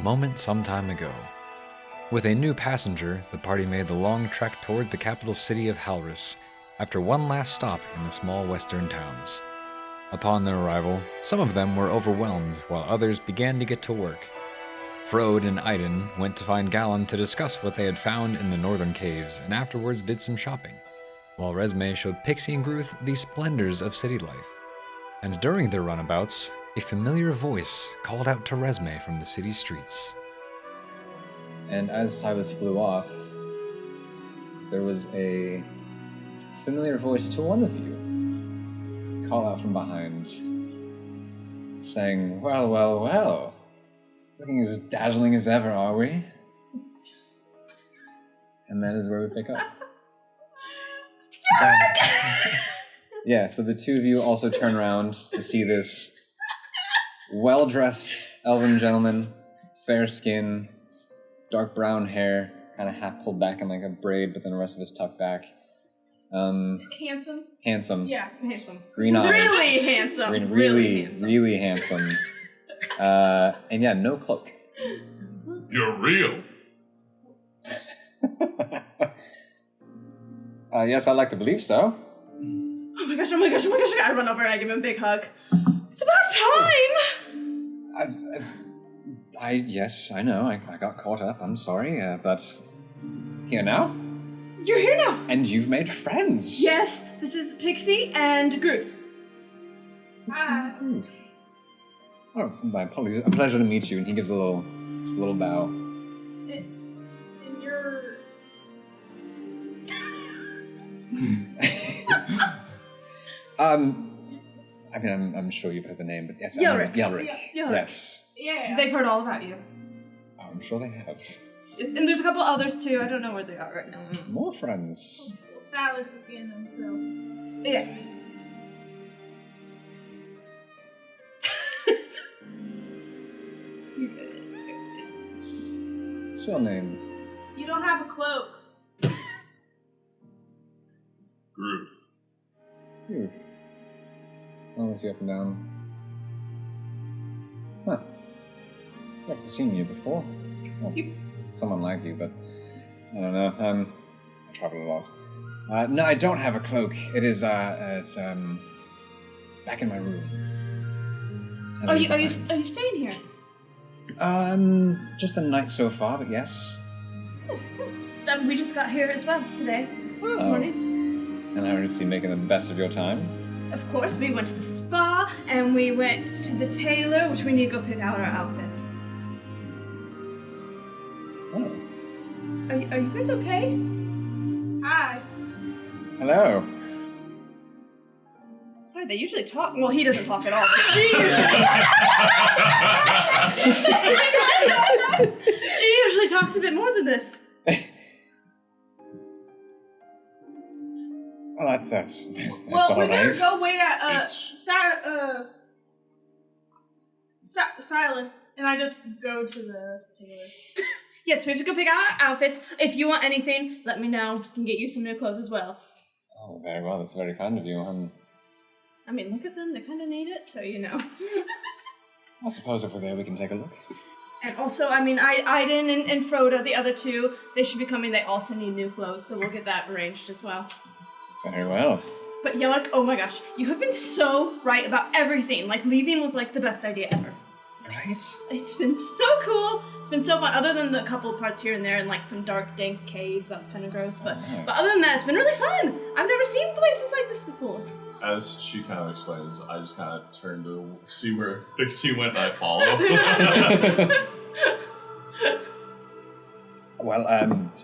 moment some time ago. With a new passenger, the party made the long trek toward the capital city of Halris, after one last stop in the small western towns. Upon their arrival, some of them were overwhelmed, while others began to get to work. Frode and Aiden went to find Gallon to discuss what they had found in the northern caves, and afterwards did some shopping, while Resme showed Pixie and Gruth the splendors of city life. And during their runabouts, a familiar voice called out to Resme from the city streets. And as Silas flew off, there was a familiar voice to one of you call out from behind, saying, "Well, well, well. Looking as dazzling as ever, are we?" And that is where we pick up. Yeah, so the two of you also turn around to see this well-dressed elven gentleman, fair skin, dark brown hair, kind of half pulled back in like a braid, but then the rest of it's tucked back. Handsome? Handsome. Yeah, handsome. Green eyes. Really handsome. Really handsome. And yeah, no cloak. You're real. Yes, I'd like to believe so. Oh my gosh, I run over and I give him a big hug. It's about time! Yes, I know, I got caught up, I'm sorry, but here now? You're here now! And you've made friends! Yes, this is Pixie and Gruth. Hi. Oh, my apologies. A pleasure to meet you. And he gives a little bow. And you're... I mean, I'm sure you've heard the name, but yes, Yelric. Yelric. Yeah. Yes. Yeah. They've heard all about you. Oh, I'm sure they have. And there's a couple others too. I don't know where they are right now. More friends. Silas is getting them, so... Yes. What's your name? You don't have a cloak. Ruth. Oh, let's see up and down. Huh. I've seen you before. Well, someone like you, but I don't know. I travel a lot. No, I don't have a cloak. It is, it's back in my room. Are you staying here? Just a night so far, but yes. We just got here as well today, this morning. And I see making the best of your time. Of course, we went to the spa, and we went to the tailor, which we need to go pick out our outfits. Oh. Are you guys okay? Hi. Hello. Sorry, they usually talk. Well, he doesn't talk at all, but she usually... she usually talks a bit more than this. Well, that's Well, all we better right. go wait at Silas, and I just go to the tailor's. Yes, we have to go pick out our outfits. If you want anything, let me know. We can get you some new clothes as well. Oh, very well. That's very kind of you. I mean, look at them. They kind of need it, so you know. I suppose if we're there, we can take a look. And also, I mean, Aiden and Frodo, the other two, they should be coming. They also need new clothes, so we'll get that arranged as well. Very well. But Yelric, oh my gosh, you have been so right about everything. Like, leaving was like the best idea ever. Right? It's been so cool. It's been so fun. Other than the couple of parts here and there in like some dark, dank caves, that was kind of gross. But other than that, it's been really fun. I've never seen places like this before. As she kind of explains, I just kind of turn to see where Pixie went and I follow. Well,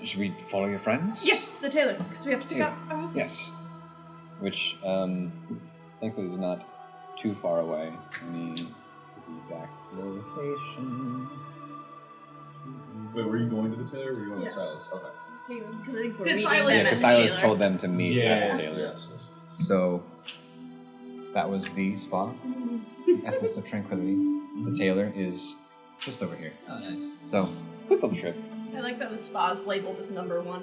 should we follow your friends? Yes, the tailor, because we have to pick up our outfits. Yes. Which, thankfully is not too far away. Let me get the exact location. Wait, were you going to the tailor or were you going to Silas? Okay. Because I think we're Because meeting Silas- them Yeah, at because the Silas tailor. told them to meet at the tailor. Yes. So, that was the spa. Essence of Tranquility. The tailor is just over here. Oh, nice. So, quick little trip. I like that the spa is labeled as number 1.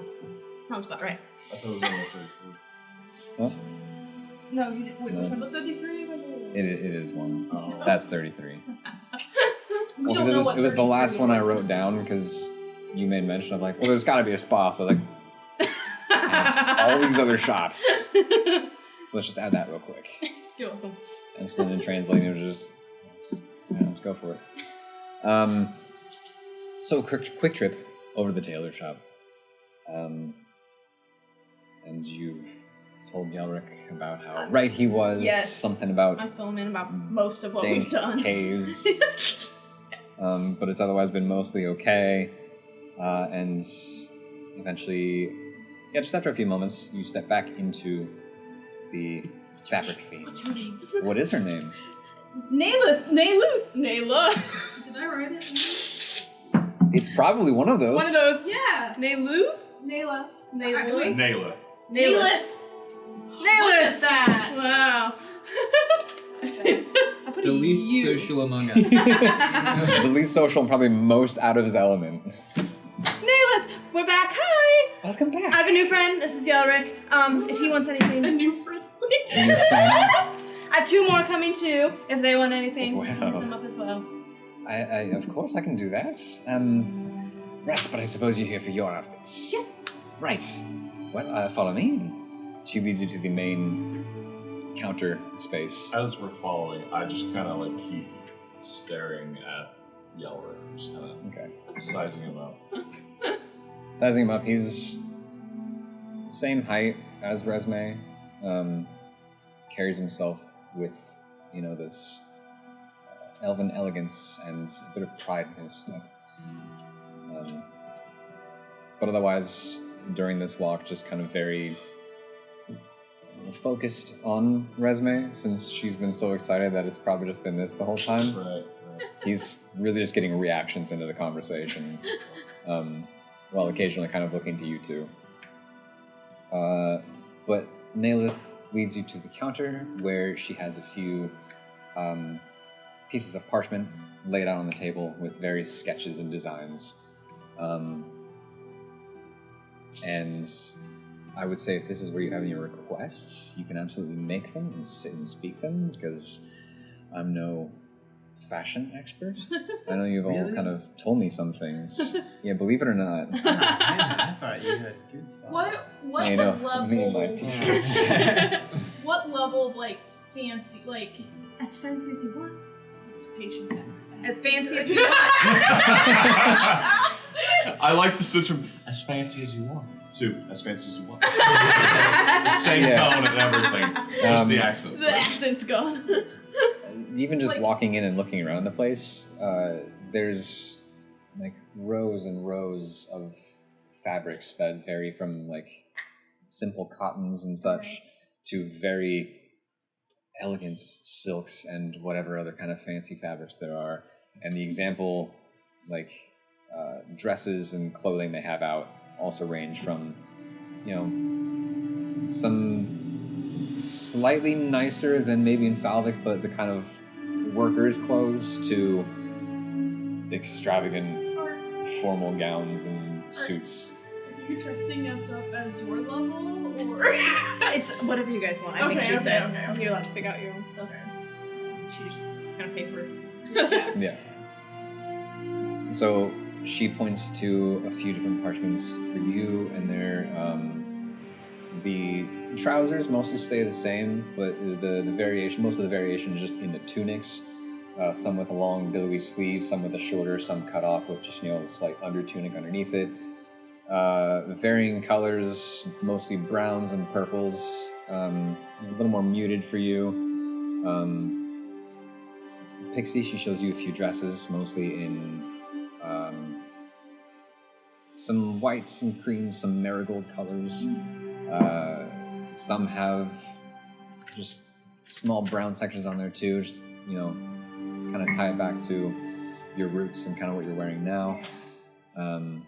Sounds about right. I thought it was only 34. Huh? No, you didn't. Wait, No, which it's- number 33? It is one. Oh. That's 33. We Well, don't because know what it was the 33 last one I was. wrote down because you made mention of like, well, there's got to be a spa. So like, all these other shops. So let's just add that real quick. You're welcome. And so then translating it was just, let's go for it. So quick trip over to the tailor shop. And you've told Yelric about how right he was. Yes. Something about I fill him in about most of what dank we've done. caves. But it's otherwise been mostly okay. And eventually, yeah, just after a few moments, you step back into the fabric fiend. What's her name? What is her name? Nayla. Did I write it? It's probably one of those. One of those. Yeah. Nayluth? Nayla. Nayluth? Wait. Nail it. Naylith. Look at that. Wow. I put The a least U. social among us. The least social and probably most out of his element. Nayla, we're back. Hi. Welcome back. I have a new friend. This is Yelric. If he wants A anything. new friend. I have 2 more coming too. If they want anything, Wow. pick them up as well. I of course I can do that. Right, but I suppose you're here for your outfits. Yes. Right. Well, follow me. She leads you to the main counter space. As we're following, I just kind of like keep staring at Yelric, just kind of Okay. sizing him up. Sizing him up, he's same height as Resme. Carries himself with, this elven elegance and a bit of pride in his step. But otherwise, during this walk, just kind of very focused on Resme, since she's been so excited that it's probably just been this the whole time. Right. He's really just getting reactions into the conversation, while occasionally kind of looking to you two. But Naelith leads you to the counter where she has a few pieces of parchment laid out on the table with various sketches and designs. And I would say if this is where you have any requests, you can absolutely make them and sit and speak them, because I'm no fashion expert. I know you've all Really? kind of told me some things. Yeah, believe it or not. Man, I thought you had good stuff. What I know, level? me and my t-shirts. What level of like fancy, like As fancy as you want. this patience act? As fancy as you want. I like the switch from as fancy as you want to as fancy as you want. The same Yeah. tone and everything, just the accents. The accent's gone. Even just Like- walking in and looking around the place, there's like rows and rows of fabrics that vary from like simple cottons and such to very elegant silks and whatever other kind of fancy fabrics there are. And the example, like dresses and clothing they have out also range from, some slightly nicer than maybe in Falvik, but the kind of workers' clothes to extravagant formal gowns and suits. Are you dressing us up as your level, or? It's whatever you guys want. I think Okay, she okay, said okay, okay. you're allowed to pick out your own stuff. She just kind of pay for it. Yeah. So she points to a few different parchments for you, and they're the trousers mostly stay the same, but the variation, most of the variation is just in the tunics. Some with a long billowy sleeve, some with a shorter, some cut off with just a slight under tunic underneath it. Varying colors, mostly browns and purples. A little more muted for you. Pixie, she shows you a few dresses, mostly in some white, some cream, some marigold colors. Some have just small brown sections on there too, just, kind of tie it back to your roots and kind of what you're wearing now. And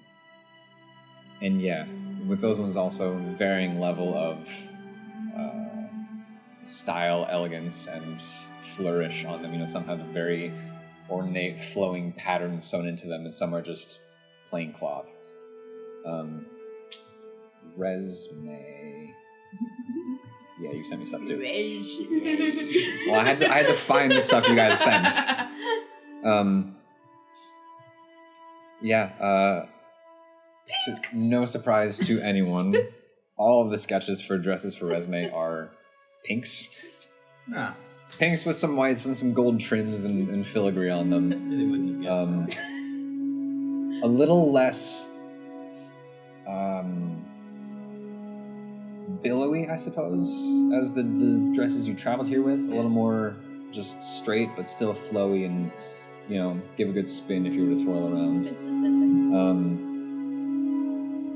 yeah, with those ones also varying level of style, elegance, and flourish on them. Some have very ornate, flowing patterns sewn into them, and some are just plain cloth. Resume. Yeah, you sent me stuff too. Well, I had to find the stuff you guys sent. Yeah, no surprise to anyone. All of the sketches for dresses for resume are pinks. Ah, Pinks with some whites and some gold trims and filigree on them. really wouldn't have guessed A little less billowy, I suppose, as the dresses you traveled here with. A little more just straight, but still flowy and, give a good spin if you were to twirl around.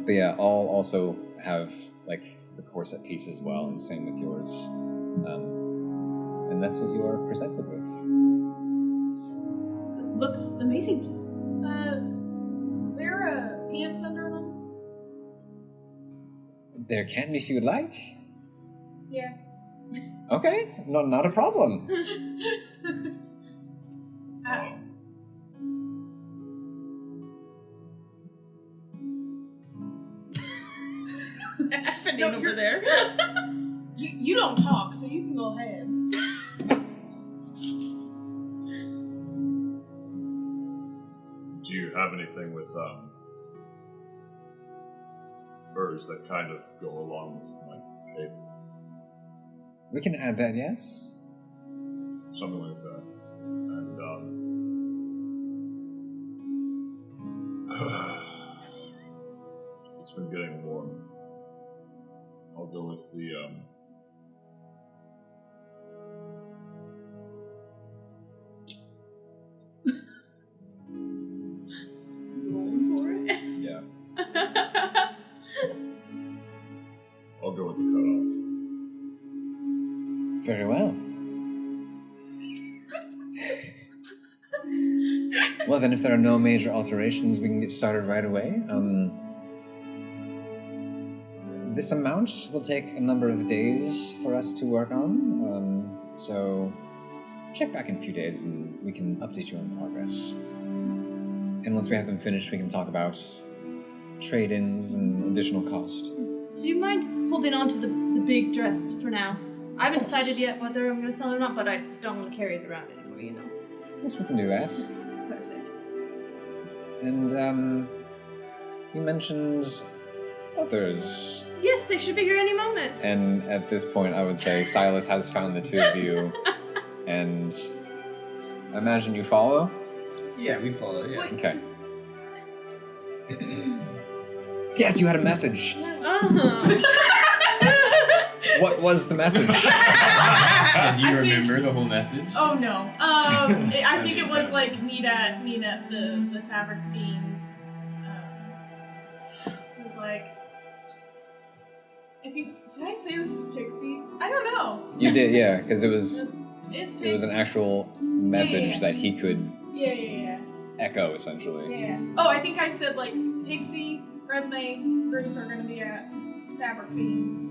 But yeah, all also have like the corset piece as well, and same with yours. And that's what you are presented with. Looks amazing. Is there pants under them? There can be if you would like. Yeah. Okay, not a problem. What's happening No, over you're- there? You don't talk, so you can go ahead. Do you have anything with furs that kind of go along with my shape? We can add that, yes? Something like that. And it's been getting warm. I'll go with the Rolling for it. yeah. I'll go with the cutoff. Very well. Well, then, if there are no major alterations, we can get started right away. This amount will take a number of days for us to work on, so check back in a few days and we can update you on the progress. And once we have them finished, we can talk about trade-ins and additional cost. Do you mind holding on to the big dress for now? I haven't decided yet whether I'm going to sell it or not, but I don't want to carry it around anymore, Yes, we can do that. Perfect. And, you mentioned others. Yes, they should be here any moment. And at this point, I would say Silas has found the two of you, and I imagine you follow? Yeah, we follow, yeah. Wait, Okay. Yes, you had a message. What was the message? Do you I think- remember the whole message? Oh no. I think it was like meet at the Fabric Fiends. It was like, I think, did I say this is Pixie? I don't know. You did, yeah, because it was It's Pixie. it was an actual message Yeah. that he could Yeah. echo, essentially. Yeah. Oh, I think I said like Pixie, Resume, Ruth are gonna be at Fabric Fiends.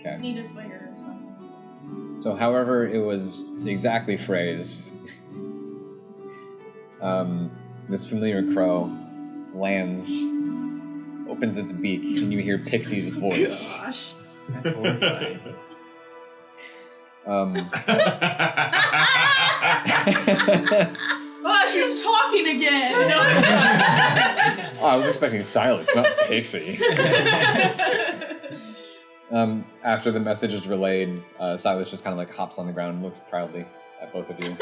Okay. Meet us later or something. So, however it was exactly phrased, this familiar crow lands, opens its beak, and you hear Pixie's voice. Gosh. That's horrifying. Oh, she's talking again! Oh, I was expecting Silas, not Pixie. After the message is relayed, Silas just kind of like hops on the ground and looks proudly at both of you.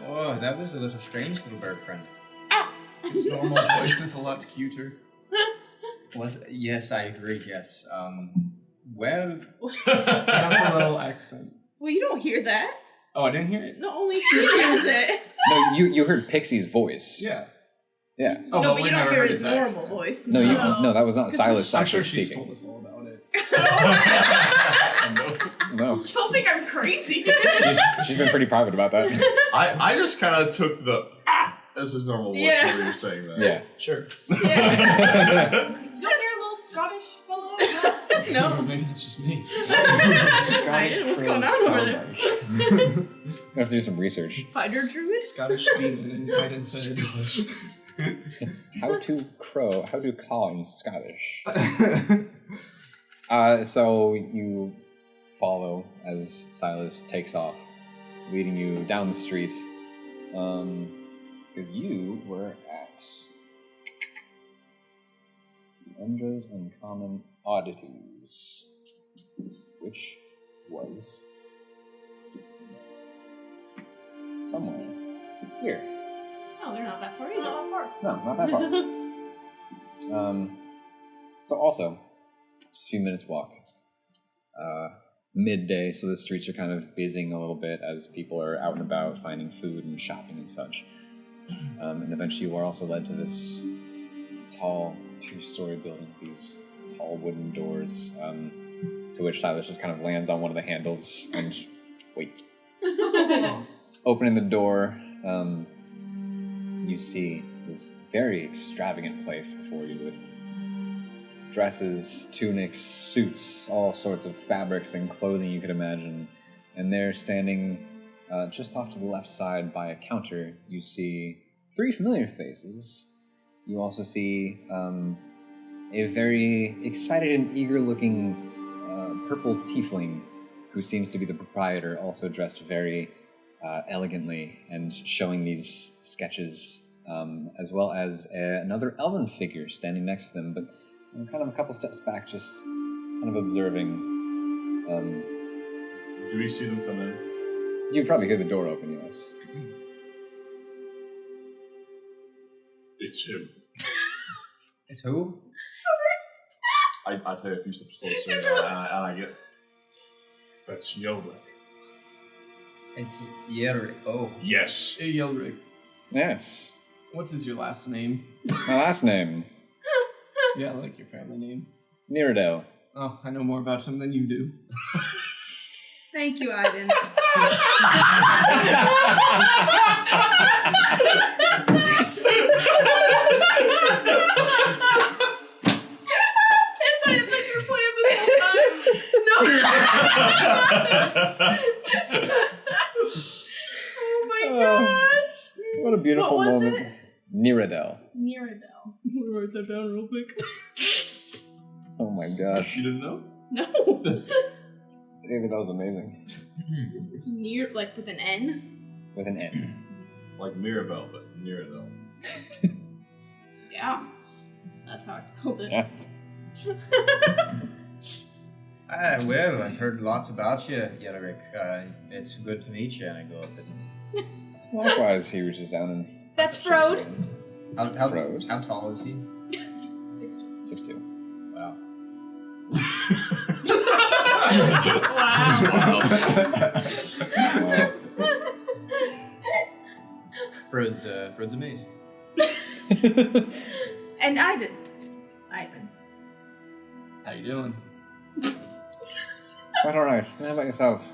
Oh, that was a little strange, little bird friend. His normal voice is a lot cuter. Yes, I agree, yes. Well, That's a little accent. Well, you don't hear that. oh, I didn't hear it. No, only she hears it. No, you heard Pixie's voice. Yeah. Yeah. Oh, No, but you we don't never hear heard his his normal accent. voice. No, you No. no, that was not Silas I'm actually sure she's speaking. told us all about it. No, Y'all think I'm crazy? she's been pretty private about that. I just kind of took the as his normal voice Yeah. whenever you're saying that. Yeah. Sure. Yeah. You don't hear a little Scottish fellow? No. Maybe that's just me. Alright, what's going on over there? I have to do some research. Spider druid? Scottish demon and right inside. How to caw in Scottish. So you follow as Silas takes off, leading you down the street. Because you were at Undra's Uncommon Oddities, which was somewhere here. Oh, they're not that far It's either. not far. No, not that far. So also, just a few minutes walk. Midday, so the streets are kind of busying a little bit as people are out and about finding food and shopping and such. And eventually you are also led to this tall 2-story building, these tall wooden doors, to which Silas just kind of lands on one of the handles and waits. Opening the door, you see this very extravagant place before you with dresses, tunics, suits, all sorts of fabrics and clothing you could imagine. And there, standing just off to the left side by a counter, you see 3 familiar faces. You also see a very excited and eager-looking purple tiefling who seems to be the proprietor, also dressed very elegantly and showing these sketches, as well as another elven figure standing next to them, but kind of a couple steps back, just kind of observing. Do we see them come in? You probably hear the door open, yes. It's him. It's who? I take a few steps closer and I get. That's Yelric. It's Yerick. Oh. Yes. Hey, Yelric, Yes. what is your last name? My last name, Yeah, I like your family name. Niradel. Oh, I know more about him than you do. Thank you, Aiden. It's like you were playing this whole time. No. Oh my gosh. What a beautiful What was moment. it? Niradel. Mirabelle. I'm gonna write that down real quick. Oh my gosh. You didn't know? No. David, that was amazing. Near, like with an N? With an N. Like Mirabelle, but Mirabelle. Yeah. That's how I spelled it. Yeah. Well, I've heard lots about you, Yerick. It's good to meet you, and I go up and... Likewise, he reaches down and... That's Frode. Frode. How tall is he? 6'2". 6'2". Wow. Wow. Frode's amazed. And Ivan. How you doing? Quite alright. How about yourself?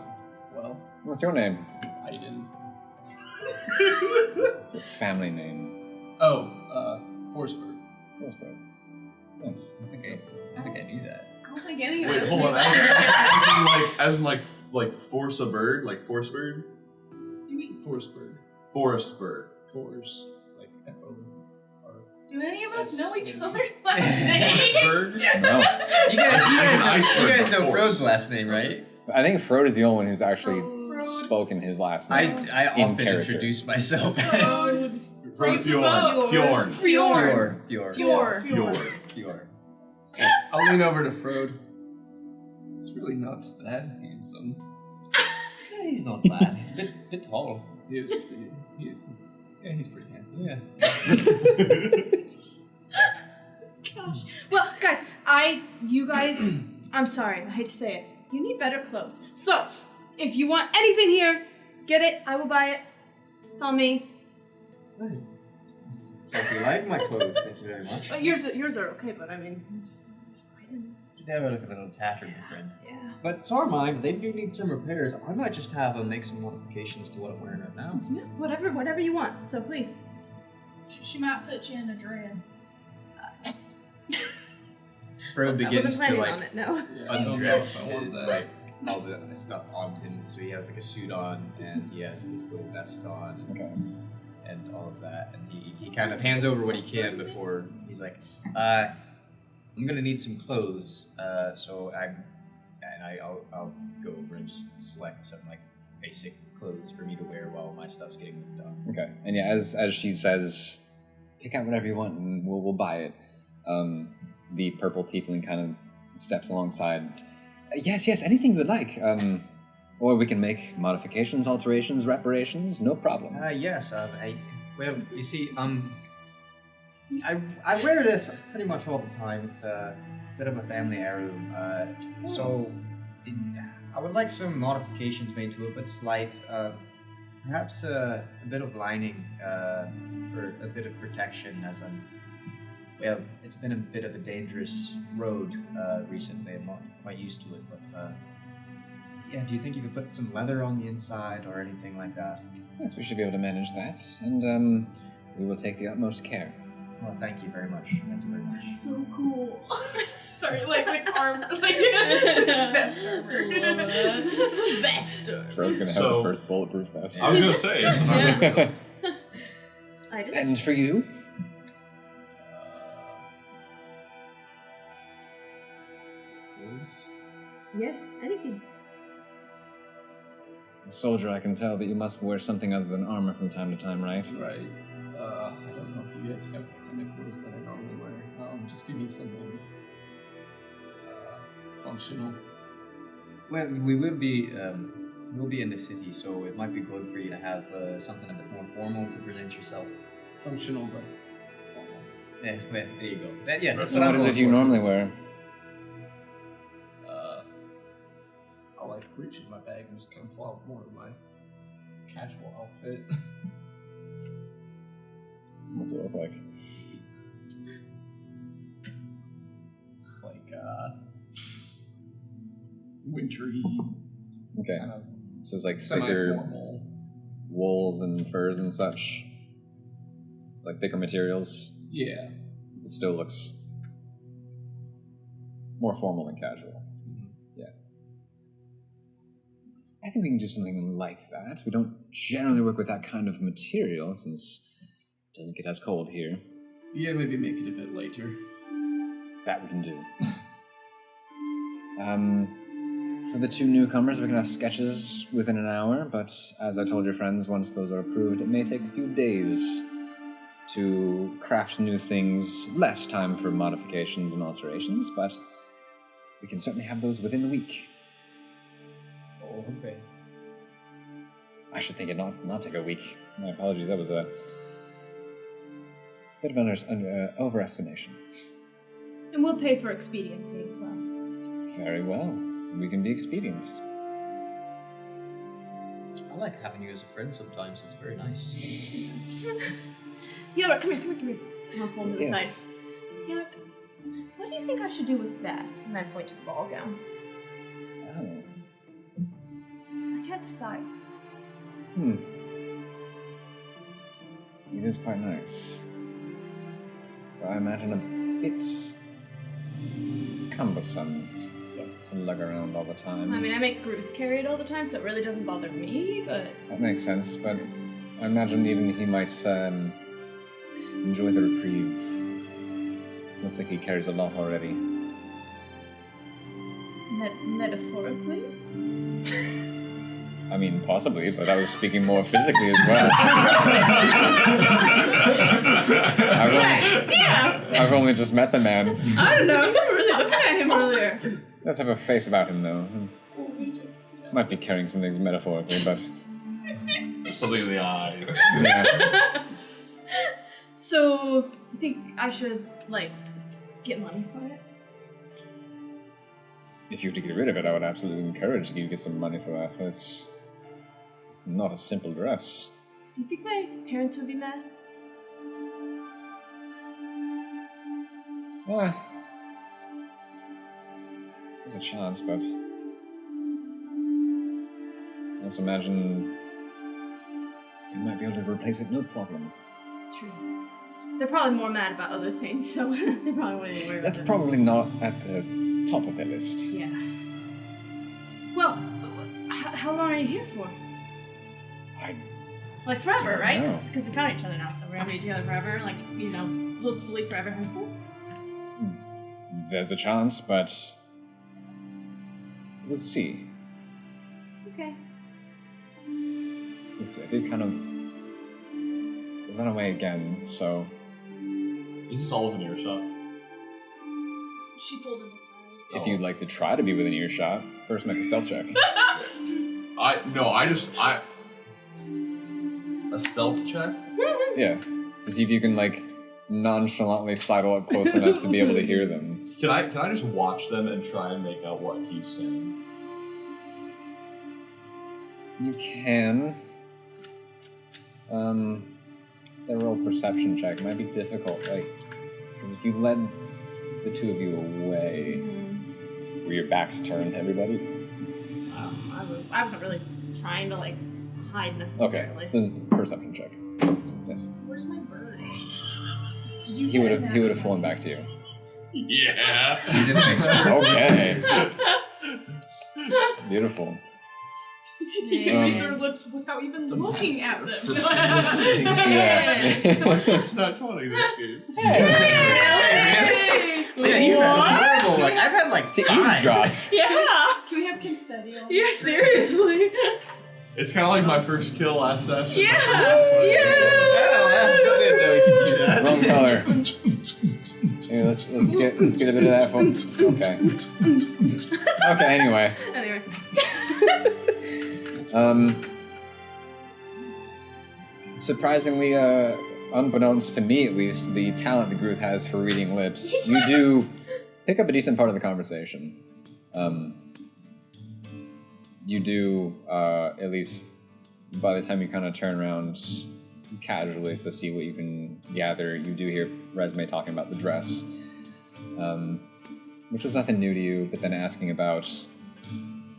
Well, What's your name? Aiden. Your family name. Oh, Forsberg. Forsberg. Yes. I think I knew that. I don't think any of Wait, us hold knew on. that. As in force a bird, like force bird, Do we? Forsberg. forest bird. Force, like F-O-R. Do any of us know each other's last names? Bird? No. You guys iceberg know force. Frode's last name, right? I think Frode is the only one who's actually Frode. spoken his last name. I In often character. introduce myself as Frode. Frode's a Fjorn. boat. Fjorn. Fjorn. Fjord. Fjord. I'll lean over to Frode. He's really not that handsome. Yeah, he's not bad. Bit tall. He is pretty. Yeah, he's pretty handsome. Yeah. Gosh. Well, guys, I'm sorry, I hate to say it. You need better clothes. So, if you want anything here, get it, I will buy it. It's on me. Hope you like my clothes. Thank you very much. Yours are okay, but I mean... They have a little tattered, my friend. Yeah. But so are mine. They do need some repairs. I might just have them make some modifications to what I'm wearing right now. Yeah, whatever you want, so please. She might put you in a dress. Frode I begins wasn't to planning on it, no. Yeah, I don't know undress if I want his that. all the stuff on him. So he has like a suit on, and he has this little vest on, Okay. and all of that. And he kind of hands over what he can before he's like, I'm gonna need some clothes. So I'll go over and just select some like basic clothes for me to wear while my stuff's getting moved on. Okay. And yeah, as she says, pick out whatever you want and we'll buy it. The purple tiefling kind of steps alongside. Yes, anything you would like. Or we can make modifications, alterations, reparations, no problem. Yes. Well, you see, I wear this pretty much all the time. It's a bit of a family heirloom. I would like some modifications made to it, but slight. Perhaps a bit of lining for a bit of protection, as well, it's been a bit of a dangerous road recently. I'm not quite used to it, but yeah, do you think you could put some leather on the inside or anything like that? Yes, we should be able to manage that, and we will take the utmost care. Well, thank you very much. Thank you very much. So cool. Sorry, like armor, like vest armor. Vest armor. Fro's gonna have the first bulletproof vest. I was gonna say, it's an armor vest. I did. And for you? Yes, anything. A soldier, I can tell, but you must wear something other than armor from time to time, right? Right. I don't know if you guys have the kind of clothes that I normally wear. Just give me something functional. Well, we'll be in the city, so it might be good for you to have something a bit more formal to present yourself. Functional, but formal. Yeah, well, there you go. That's So what is it you normally wear? I'll like reach in my bag and just kind of pull out more of my casual outfit. What's it look like? It's like wintry, Okay. kind of So it's like thicker semi-formal. wools and furs and such. Like thicker materials. Yeah. It still looks more formal than casual. I think we can do something like that. We don't generally work with that kind of material since it doesn't get as cold here. Yeah, maybe make it a bit later. That we can do. For the two newcomers, we can have sketches within an hour, but as I told your friends, once those are approved, it may take a few days to craft new things. Less time for modifications and alterations, but we can certainly have those within the week. Oh, okay. I should think it not take a week. My apologies, that was a bit of an overestimation. And we'll pay for expediency as well. Very well. We can be expedient. I like having you as a friend sometimes. It's very nice. Yeah, come here. I'll pull him to the Yes. side. Yeah, what do you think I should do with that? And I point to the ball gown. Oh. I can't decide. It is quite nice. But I imagine a bit cumbersome Yes. to lug around all the time. I mean, I make Gruth carry it all the time, so it really doesn't bother me, but... That makes sense, but I imagine even he might enjoy the reprieve. Looks like he carries a lot already. Metaphorically? I mean, possibly, but I was speaking more physically as well. I've only just met the man. I don't know, I'm never really looking at him earlier. Does have a face about him, though. We just Might be carrying some things metaphorically, but Something in the eyes. yeah. So, you think I should, get money for it? If you were to get rid of it, I would absolutely encourage you to get some money for that. It's not a simple dress. Do you think my parents would be mad? There's a chance, but I also imagine they might be able to replace it no problem. True. They're probably more mad about other things, so they probably wouldn't even worry about That's it. probably not at the top of their list. Yeah. Well, how long are you here for? Forever, right? know. Because we found each other now, so we're gonna be together forever. Blissfully forever henceforth. There's a chance, but let's see. Okay. Let's see. I did kind of run away again, so Is this all within earshot? She pulled him aside. If you'd like to try to be within earshot, first make a stealth check. A stealth check? Yeah. To see if you can, like, nonchalantly sidle up close enough to be able to hear them. Can I just watch them and try and make out what he's saying? You can. It's a roll perception check. It might be difficult, like, because if you led the two of you away, were your backs turned to everybody? I wasn't really trying to like hide necessarily. Okay, then perception check. Yes. Where's my bird? Did you He would have flown back to you. Yeah. He didn't expect Okay. Beautiful. You can read their lips without even looking at them. Yeah. It's not 20 this game. Yeah, you're terrible. Like I've had like To 5. eavesdrop. Yeah. Can we have confetti on Yeah, seriously. It's kind of like my first kill last session. Yeah. I didn't know you could do that. Wrong color. Here, let's get a bit of that fun. Okay. Okay. Anyway. Surprisingly, unbeknownst to me at least, the talent the Gruth has for reading lips, you do pick up a decent part of the conversation. You do, at least by the time you kind of turn around casually to see what you can gather, you do hear Resume talking about the dress, which was nothing new to you, but then asking about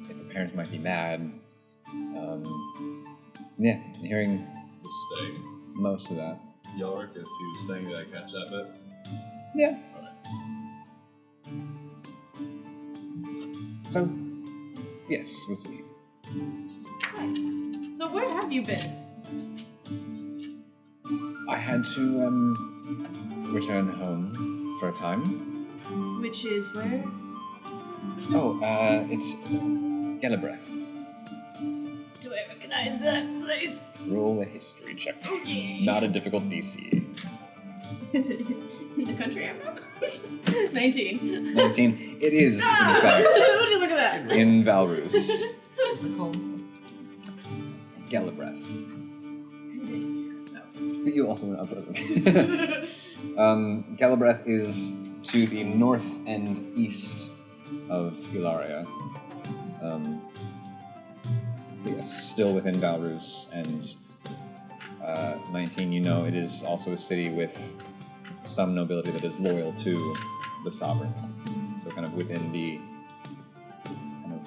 if her parents might be mad. Yeah, hearing The staying. most of that. Yelric, if he was staying, did I catch that bit? Yeah. Alright. So, yes, we'll see. Right. So where have you been? I had to, return home for a time. Which is where? Oh, it's Gelibreth. Do I recognize that place? Roll a history check. Okay. Not a difficult DC. Is it in the country I'm from? 19. 19. It is, in fact, Would you look at that? in Valrus. What's it called? Gelibreth. But you also went up, wasn't it? Gelibreth is to the north and east of Ilaria. Yes, still within Valrus, and 19, you know, it is also a city with some nobility that is loyal to the sovereign. So kind of within the kind of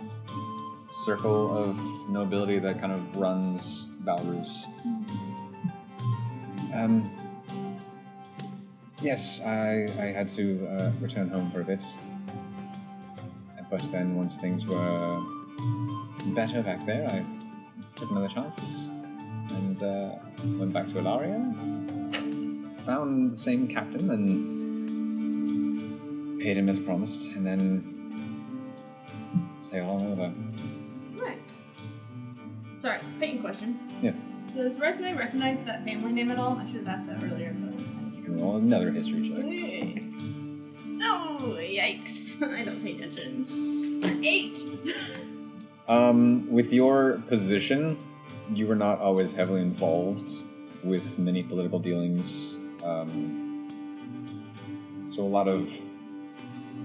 circle of nobility that kind of runs Valrus. Yes, I had to return home for a bit. But then once things were better back there, I took another chance and went back to Ilaria. Found the same captain and paid him as promised, and then sailed on over. Right. Sorry, Peyton question. Yes. Does Resume recognize that family name at all? I should have asked that earlier, but... You can roll another history check. Oh, yikes. I don't pay attention. 8! With your position, you were not always heavily involved with many political dealings. So a lot of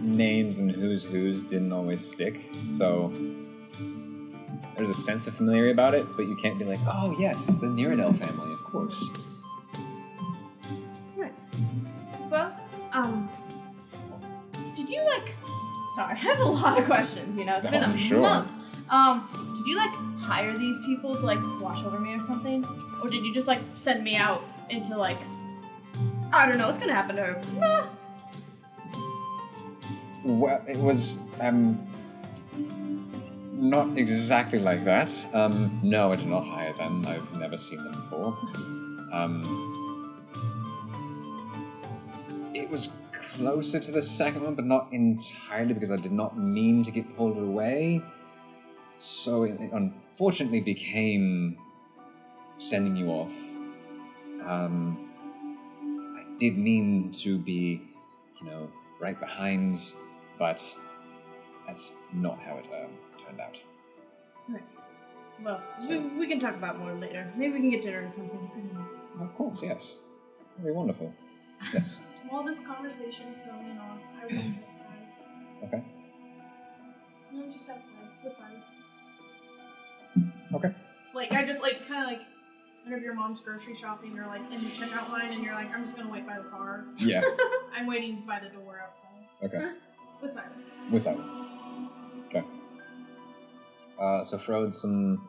names and who's didn't always stick. So there's a sense of familiarity about it, but you can't be like, oh yes, the Niradel family, of course. Right. Well, did you, like... Sorry, I have a lot of questions, you know? It's been a sure. month. Did you, like, hire these people to, like, watch over me or something? Or did you just, like, send me out into, like... I don't know, what's gonna happen to her? Ah. Well, it was, not exactly like that. No, I did not hire them. I've never seen them before. It was closer to the second one, but not entirely, because I did not mean to get pulled away. So it unfortunately became sending you off. I did mean to be, right behind but that's not how it turned out. Right. Well, we can talk about more later. Maybe we can get dinner or something. I don't know. Of course, yes. Very wonderful. Yes. While this conversation's going on, I went outside. Okay. No, I'm just outside. The size. Okay. Like, I just, like, kind of like, whenever your mom's grocery shopping or, like, in the checkout line and you're like, I'm just gonna wait by the car. Yeah. I'm waiting by the door outside. Okay. With silence. With silence. Okay. So Frode, some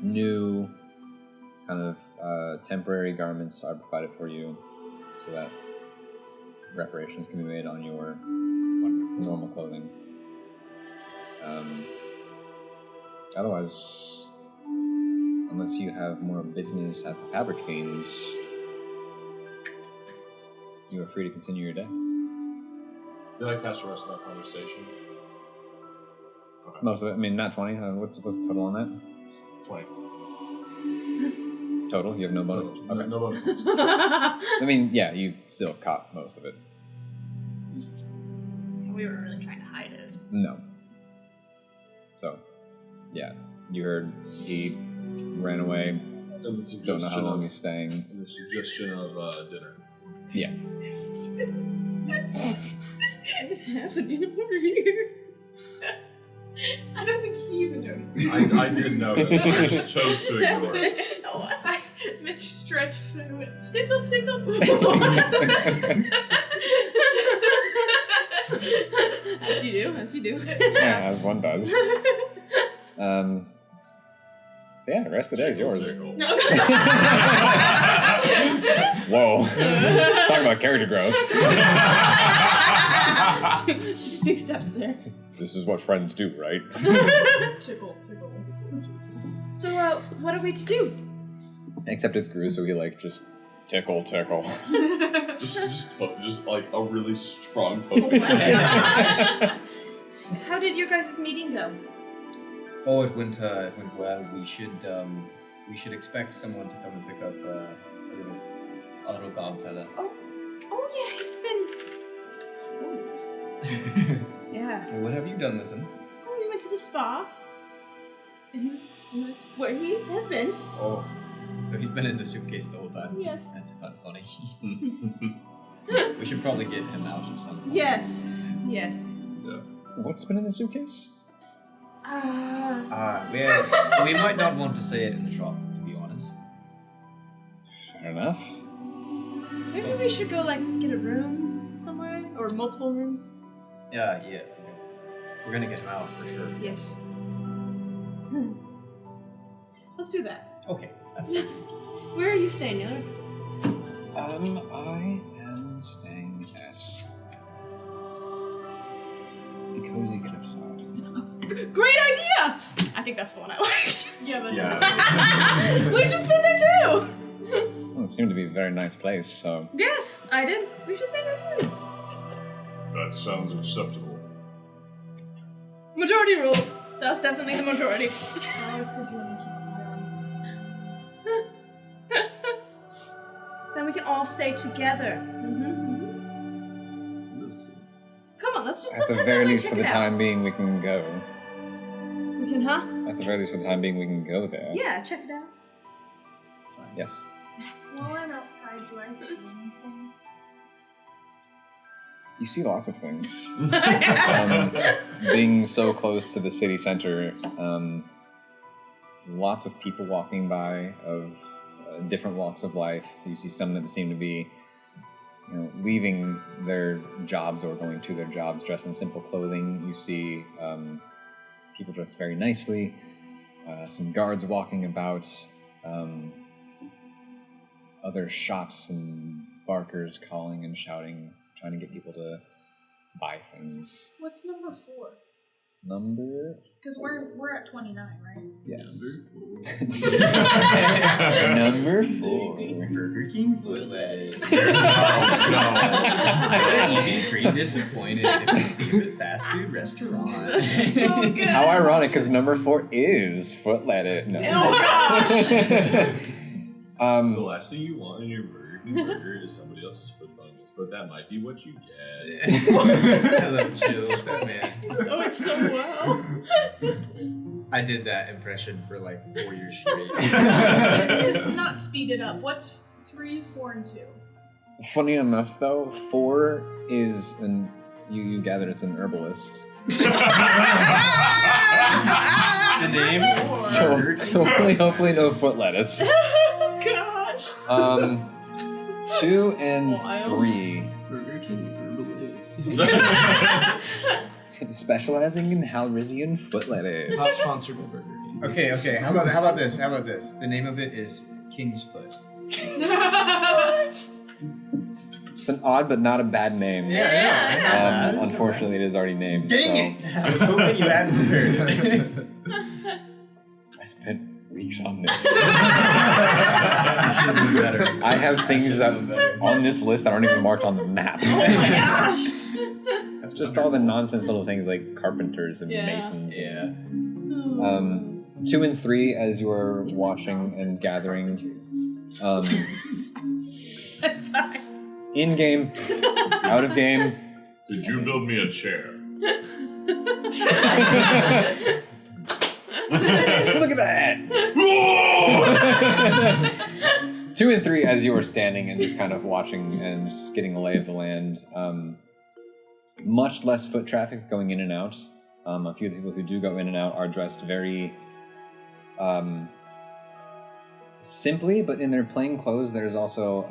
new kind of temporary garments are provided for you so that reparations can be made on your normal clothing. Otherwise, unless you have more business at the Fabric Fiends, you are free to continue your day. Did I catch the rest of that conversation? Okay. Most of it. I mean, not 20. What's the total on that? 20. Total? You have no bonus? Okay. No bonus. I mean, yeah, you still caught most of it. We were really trying to hide it. No. So, yeah. You heard he ran away. And the Don't know how suggestion long of, he's staying. and the suggestion of dinner. Yeah. What's happening over here? I don't think he even noticed. I did notice. I just chose to ignore it. Oh, Mitch stretched and went, tickle, tickle, tickle. As you do, as you do. Yeah, as one does. So yeah, the rest of the day is yours. Tickle. Whoa. Talk about character growth. Big steps there. This is what friends do, right? Tickle, tickle. So, what are we to do? Except it's Gru, so he just tickle. just like a really strong Oh poke. my God. How did your guys' meeting go? Oh, it went well. We should expect someone to come and pick up a little gob fella. Oh yeah, he's been. Yeah. Well, what have you done with him? Oh, we went to the spa. And he was where he has been. Oh, so he's been in the suitcase the whole time. Yes. That's kind of funny. We should probably get him out of some. Yes. What's been in the suitcase? We might not want to say it in the shop, to be honest. Fair enough. Maybe we should go get a room somewhere or multiple rooms. Yeah. We're gonna get him out for sure. Yes. Let's do that. Okay, that's fine. Where are you staying, Neil? I am staying at the Cozy Cliffside. Great idea! I think that's the one I liked. Yeah, but Yeah. We should stay there too. Well, it seemed to be a very nice place, so Yes, I did. We should stay there too. That sounds acceptable. Majority rules. That was definitely the majority. Oh, it's because you want to keep Then we can all stay together. We'll see. Come on, let's at head the down very and least check for the it out. time being we can go. We can, huh? At the very least for the time being we can go there. Yeah, check it out. Yes. While I'm outside, do I see anything? You see lots of things. Being so close to the city center, lots of people walking by of different walks of life. You see some that seem to be leaving their jobs or going to their jobs dressed in simple clothing. You see people dressed very nicely, some guards walking about, other shops and barkers calling and shouting, trying to get people to buy things. What's number 4? Number Because we're at 29, right? yes. Number Number 4. Burger King foot lettuce. Oh, no. You'd be pretty disappointed if your favorite fast food restaurant. So good. How ironic, because number 4 is foot lettuce. No. Oh gosh! The last thing you want in your burger is somebody else's foot fungus. but that might be what you get. I love chills, that man. Oh, it's so well. I did that impression for like 4 years straight. Just not speed it up. What's 3, 4, and 2? Funny enough, though, 4 is an. You gather it's an herbalist. The name? So hopefully no foot lettuce. Oh gosh. 2 and Wild. 3. Burger King herbalist. Specializing in Halrysian foot lettuce. Not sponsored by Burger King. Okay. How about this? The name of it is King's Foot. It's an odd but not a bad name. Yeah. Unfortunately, it is already named. Dang it! I was hoping you hadn't heard. I spent weeks on this. Better. I have things that on this list that aren't even marked on the map. Oh my gosh. It's just all the nonsense little things like carpenters and Yeah. masons. Yeah. 2 and 3, as you are watching and gathering. Sorry. In game, out of game. Did you build me a chair? Look at that! 2 and 3, as you are standing and just kind of watching and getting a lay of the land. Much less foot traffic going in and out. A few people who do go in and out are dressed very simply, but in their plain clothes, there's also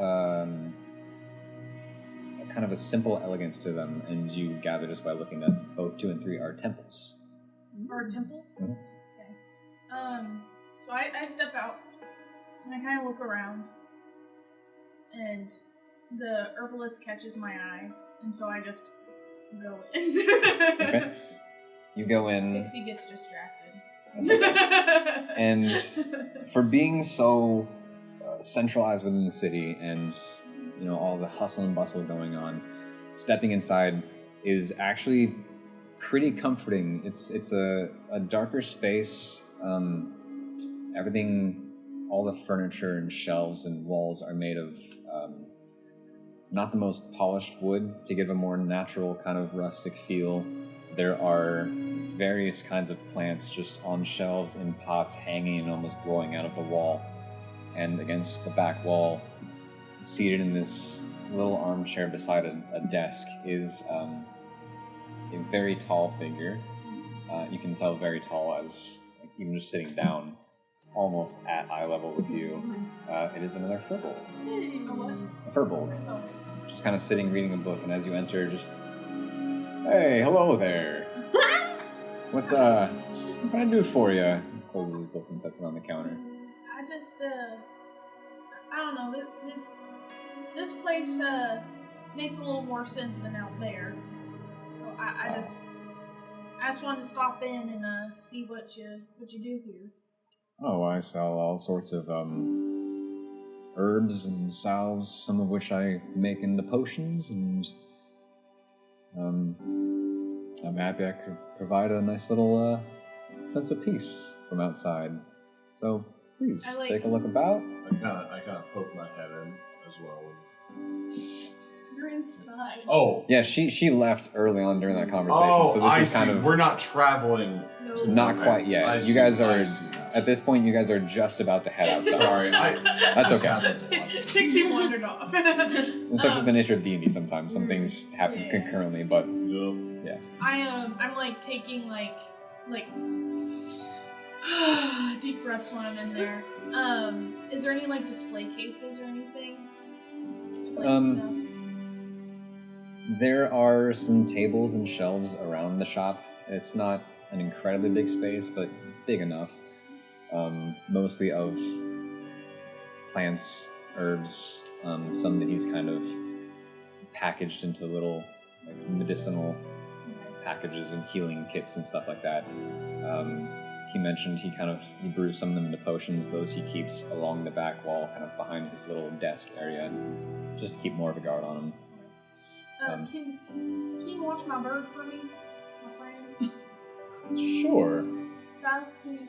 kind of a simple elegance to them, and you gather just by looking at both 2 and 3 are temples. Or temples? Mhm. Okay. So I step out and I kind of look around, and the herbalist catches my eye, and so I just go in. Okay. You go in. Pixie gets distracted. That's okay. And for being so centralized within the city and all the hustle and bustle going on, stepping inside is actually pretty comforting. It's a darker space. Everything, all the furniture and shelves and walls are made of not the most polished wood to give a more natural kind of rustic feel. There are various kinds of plants just on shelves in pots hanging and almost growing out of the wall. And against the back wall, seated in this little armchair beside a desk, is a very tall figure. You can tell very tall as even just sitting down, it's almost at eye level with you. It is another furbolg. A what? A furbolg. Oh. Just kind of sitting reading a book, and as you enter, just, hey, hello there. What can I do for you? He closes his book and sets it on the counter. I just, I don't know, this place, makes a little more sense than out there. So I just wanted to stop in and, see what you do here. Oh, I sell all sorts of, herbs and salves, some of which I make into potions, and, I'm happy I could provide a nice little, sense of peace from outside. So, please, take a look about. I kind of poke my head in as well. You're inside. Oh. Yeah, she left early on during that conversation, so this I is see. kind of... We're not traveling. No. To Not okay. quite yet. I You see, guys I are... see now. At this point, you guys are just about to head outside. Sorry, That's this okay. happens a lot. Pixie wandered off. It's such as the nature of D&D sometimes. Some things happen Yeah. concurrently, but... Yep. I'm like taking like deep breaths when I'm in there. Is there any like display cases or anything? Like stuff? There are some tables and shelves around the shop. It's not an incredibly big space, but big enough. Mostly of plants, herbs, some that he's kind of packaged into little medicinal packages and healing kits and stuff like that. He mentioned he brews some of them into potions. Those he keeps along the back wall, kind of behind his little desk area, just to keep more of a guard on him. Can you watch my bird for me, my friend? Sure. Silas, can you...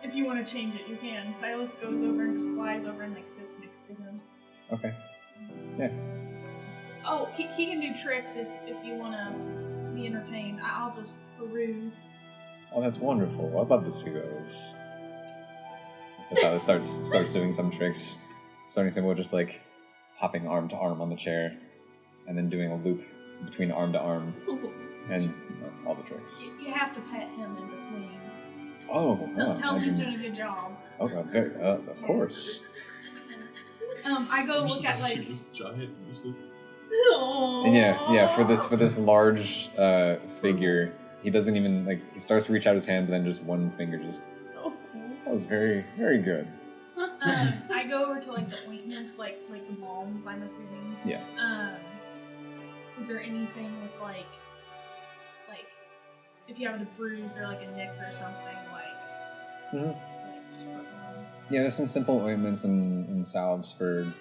if you want to change it, you can. Silas goes over and just flies over and like sits next to him. Okay. Yeah. Oh, he can do tricks if you want to be entertained. I'll just peruse. Oh, that's wonderful. I'd love to see those. So Tyler starts doing some tricks, starting simple, just like hopping arm to arm on the chair, and then doing a loop between arm to arm, and all the tricks. You have to pet him in between. Oh, Tell him he's doing a good job. Okay, very, of course. I go look at like. This giant. And yeah, for this large figure, he doesn't even like. He starts to reach out his hand, but then just one finger just. That was very, very good. I go over to like the ointments, like the balms. I'm assuming. Yeah. Is there anything with like if you have a bruise or like a nick or something like just put on? Yeah, there's some simple ointments and salves for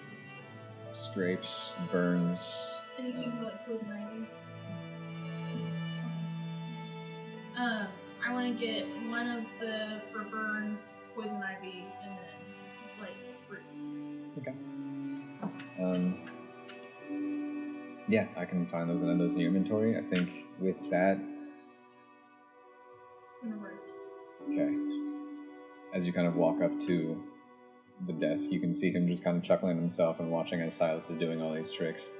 scrapes, burns. Anything for like poison ivy? I want to get one of the for burns, poison ivy, and then like bruises. Okay. Yeah, I can find those and add those in your inventory. I think with that. Okay. As you kind of walk up to the desk, you can see him just kind of chuckling to himself and watching as Silas is doing all these tricks.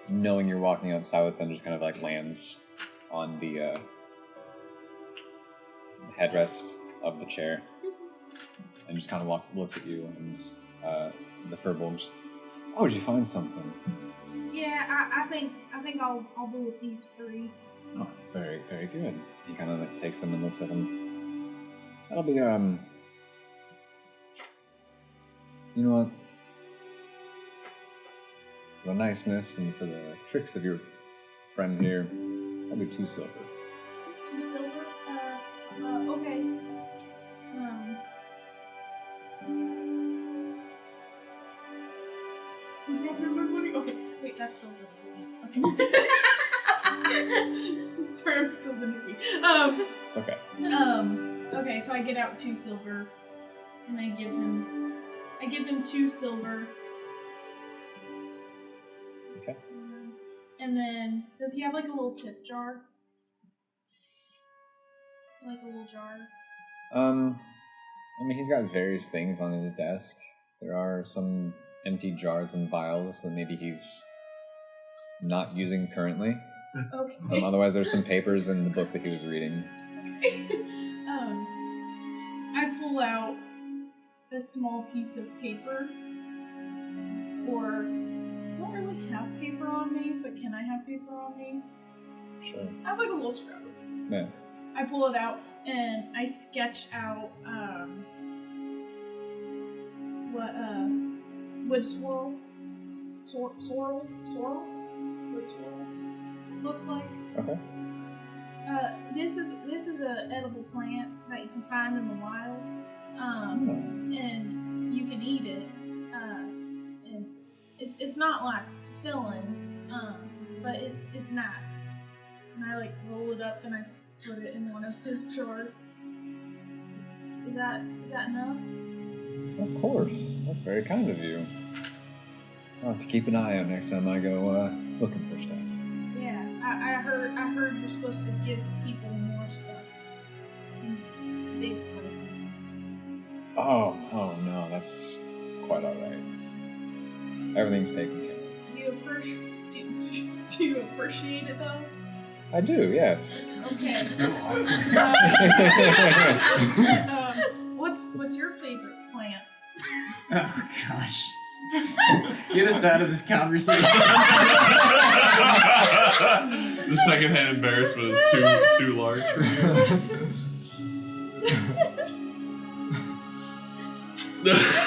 Knowing you're walking up, Silas then just kind of like lands on the headrest of the chair and just kind of looks at you, and the furbolg just, oh, did you find something? Yeah, I think I'll do with these three. Oh, very, very good. He kind of like takes them and looks at them. That'll be, you know what? For the niceness and for the tricks of your friend here, I'll do 2 silver. 2 silver? Okay. Okay, wait, that's silver. Okay. Sorry, I'm still the newbie. It's okay. Okay, so I get out 2 silver, and I give him 2 silver. Okay. And then, does he have like a little tip jar? Like a little jar? I mean, he's got various things on his desk. There are some empty jars and vials that maybe he's not using currently. Okay. Otherwise, there's some papers in the book that he was reading. I pull out a small piece of paper, or I don't really have paper on me, but can I have paper on me? Sure. I have like a little scrub. Yeah. I pull it out and I sketch out what wood swirl wood swirl looks like. Okay. This is a edible plant that you can find in the wild, and you can eat it. And it's not like fulfilling, but it's nice. And I like roll it up and I put it in one of his jars. Is that enough? Of course. That's very kind of you. I'll have to keep an eye out next time I go looking for stuff. Yeah, I heard you're supposed to give people more stuff in big places. Oh no, that's quite all right. Everything's taken care of. Do you appreciate it though? I do, yes. Okay. What's your favorite plant? Oh gosh. Get us out of this conversation. The secondhand embarrassment is too large for you.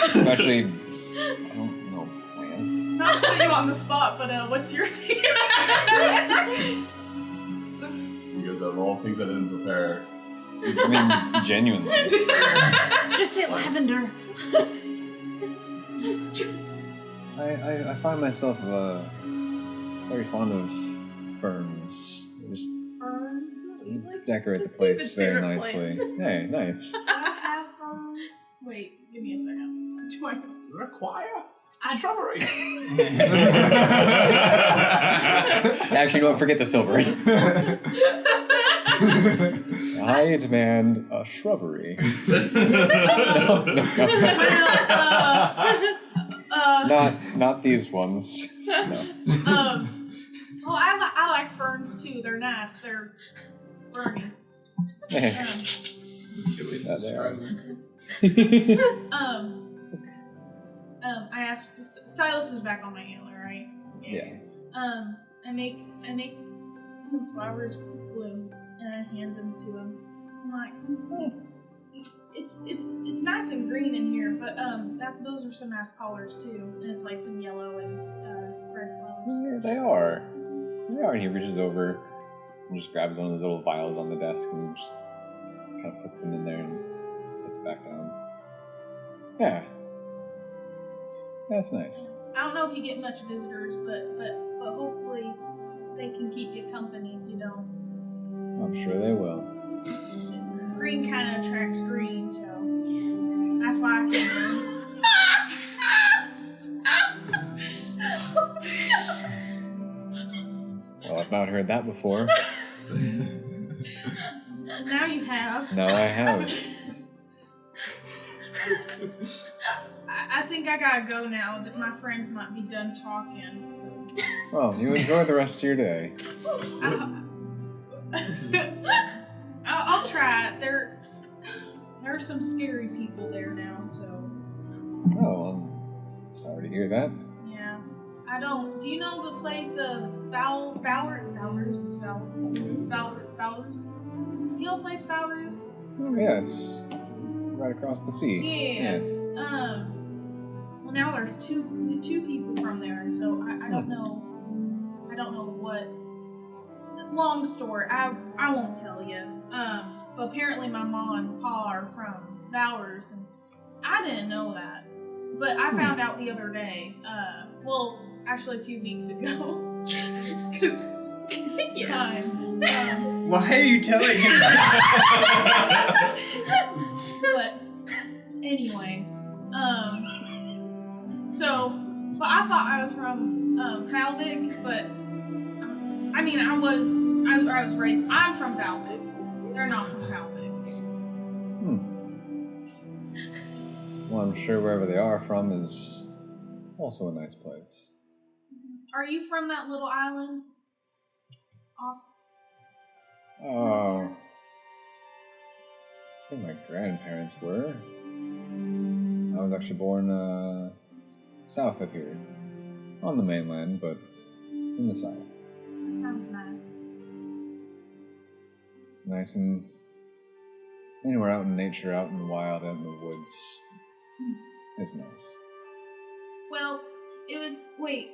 Especially, I don't know, plants. Not to put you on the spot, but what's your favorite? Because of all things I didn't prepare. I mean, genuinely. Just say lavender. I find myself very fond of ferns. They just Ferns? decorate the Just place David's very favorite nicely. Hey, nice. I have ferns. Wait, give me a second. Do I have require I- strawberry. Actually, you know what? Forget the silver. I demand a shrubbery. No. Well, Not these ones. No. well, I like ferns too. They're nice. They're ferny. Hey, Silly that they are. I asked. Silas is back on my antler, right? Yeah. I make some flowers bloom and I hand them to him. I'm like, it's nice and green in here, but those are some nice colors too, and it's like some yellow and red flowers. Yeah, they are. They are. And he reaches over and just grabs one of those little vials on the desk and just kind of puts them in there and sets it back down. Yeah. That's nice. I don't know if you get much visitors, but hopefully they can keep you company if you don't. I'm sure they will. Green kind of attracts green, so that's why I came. Well, I've not heard that before. Now you have. No, I have. I think I gotta go now. That my friends might be done talking. So. Well, you enjoy the rest of your day. I'll try. There are some scary people there now, so Oh, I'm sorry to hear that. yeah. I don't. Do you know the place of Valor's? You know the place Valor's? Oh, yeah, it's right across the sea. Yeah. Well, now there's two people from there, and so I don't know. I don't know what. Long story. I won't tell you. But apparently my mom and pa are from Valor's, and I didn't know that. But I found out the other day. Well, actually a few weeks ago. Time. Why are you telling him that? But anyway, but I thought I was from Falvik, but I mean I was raised. I'm from Falvik. They're not from Falvik. Well, I'm sure wherever they are from is also a nice place. Are you from that little island? Off. Oh. I think my grandparents were. I was actually born south of here. On the mainland, but in the south. That sounds nice. It's nice and anywhere out in nature, out in the wild, out in the woods. It's nice. Well, it was. Wait.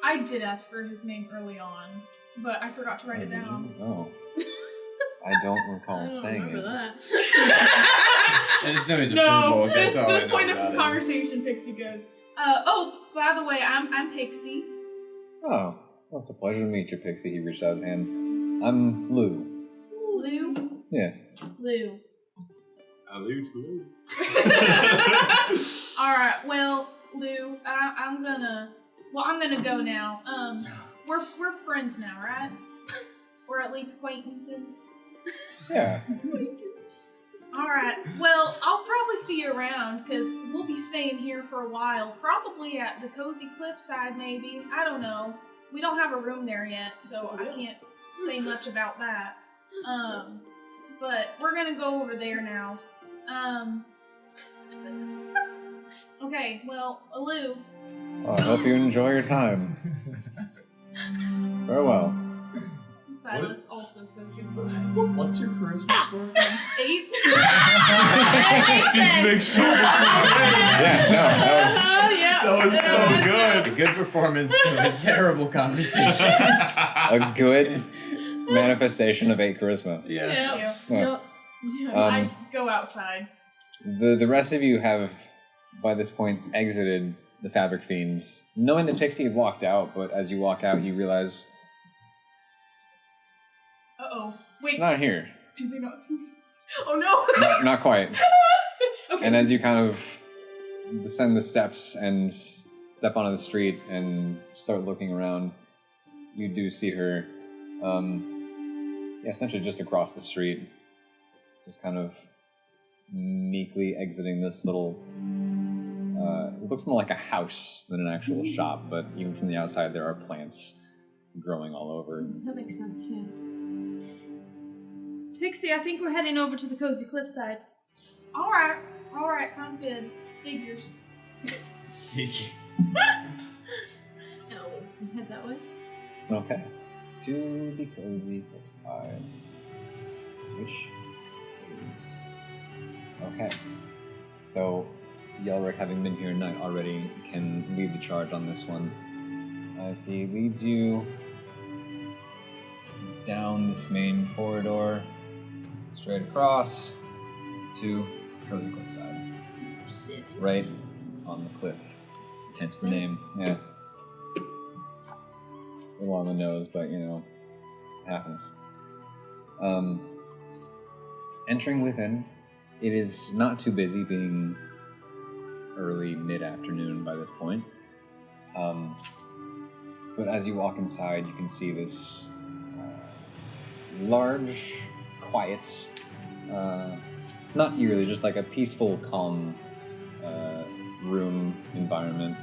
I did ask for his name early on, but I forgot to write it down. Oh. I don't recall I don't saying remember it. that. I just know his No, approval. That's all I this know point of about the him. conversation, Pixie goes, oh, by the way, I'm Pixie. Oh, well, it's a pleasure to meet you, Pixie. He reached out his hand. I'm Lou. Lou? Yes. Lou. Allude to Lou. Alright, well, Lou, I'm gonna go now. We're friends now, right? Or at least acquaintances. Yeah. Alright, well, I'll probably see you around, because we'll be staying here for a while. Probably at the Cozy Cliffside, maybe. I don't know. We don't have a room there yet, so I can't say much about that. But we're gonna go over there now. Okay, well, Lou. Well, I hope you enjoy your time. Farewell. Silas also says goodbye. What's your charisma score again? 8? It makes so much Yeah, no, That was so good. A good performance of a terrible conversation. a good manifestation of 8 charisma. Yeah. Yeah. I go outside. The rest of you have, by this point, exited the Fabric Fiends, knowing that Pixie had walked out, but as you walk out, you realize Uh-oh. Wait, it's not here. do they not see me? Oh no! Not quite. Okay. And as you kind of descend the steps and step onto the street and start looking around, you do see her, essentially just across the street, just kind of meekly exiting this little. It looks more like a house than an actual shop, but even from the outside, there are plants growing all over. That makes sense, yes. Pixie, I think we're heading over to the cozy cliffside. All right, sounds good. Figures. No, head that way. Okay. To the cozy cliffside. Which is... Okay. So, Yelric, having been here a night already, can lead the charge on this one. As he leads you down this main corridor, straight across to the cozy cliffside. Right on the cliff. Hence the name. Yeah. A little on the nose, but it happens. Entering within, it is not too busy, being early mid-afternoon by this point. But as you walk inside, you can see this large, quiet, not eerily, just like a peaceful, calm room environment.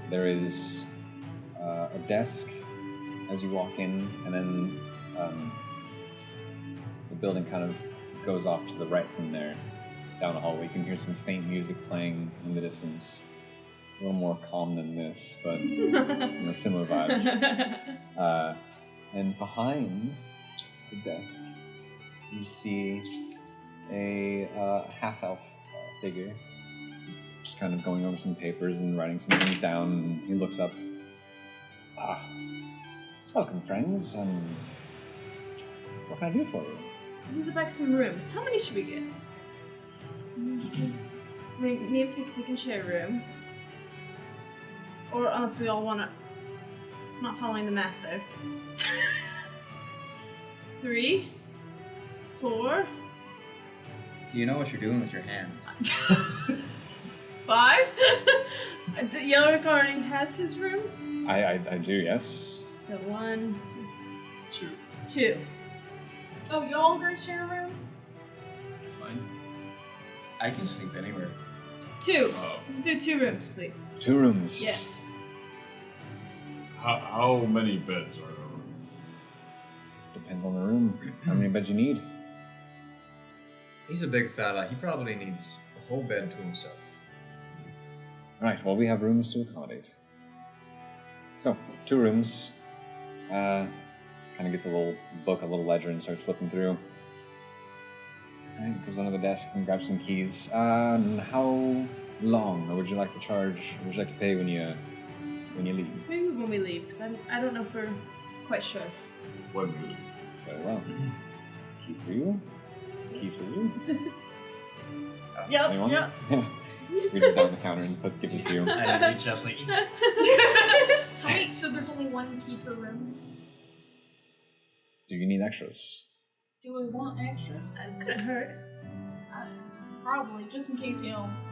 There is a desk as you walk in, and then the building kind of goes off to the right from there, down a hallway. You can hear some faint music playing in the distance. A little more calm than this, but similar vibes. And behind the desk, you see a half-elf figure, just kind of going over some papers and writing some things down. And he looks up. Welcome, friends. What can I do for you? We would like some rooms. How many should we get? Me and Pixie can share a room. Or unless we all want to... Not following the math there. 3, 4... Do you know what you're doing with your hands? 5? Yelric already has his room? I do, yes. So 1, 2. 2. Oh, y'all gonna share a room? It's fine. I can sleep anywhere. 2. Oh. Do 2 rooms, please. 2 rooms. Yes. How many beds are there? Depends on the room. How many beds you need? He's a big fella. He probably needs a whole bed to himself. Right, well, we have rooms to accommodate. So, 2 rooms. Kind of gets a little book, a little ledger, and starts flipping through. Alright, goes under the desk and grabs some keys. How long would you like to charge? Would you like to pay when you leave? Maybe when we leave, because I don't know if we're quite sure. When we leave. Very well. Key for you. Key for you. Anyone? Yep. Reaches down the counter and gives it to you. I didn't reach up like... Wait, so there's only 1 key per room? Do you need extras? Do we want extras? It couldn't hurt. Probably, just in case,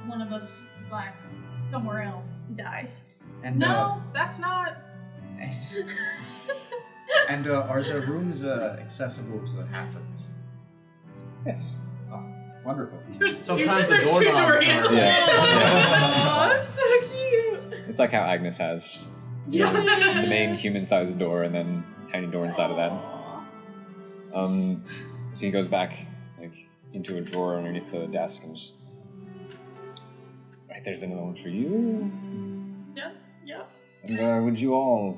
one of us was like somewhere else. Dies. And, No, that's not. and are the rooms accessible to the halflings? Yes. Oh, wonderful. Sometimes the doorknobs are- Yeah. Oh, that's so cute. It's like how Agnes has the main human-sized door and then a tiny door inside of that. So he goes back into a drawer underneath the desk and just... Right, there's another one for you. Yep. And would you all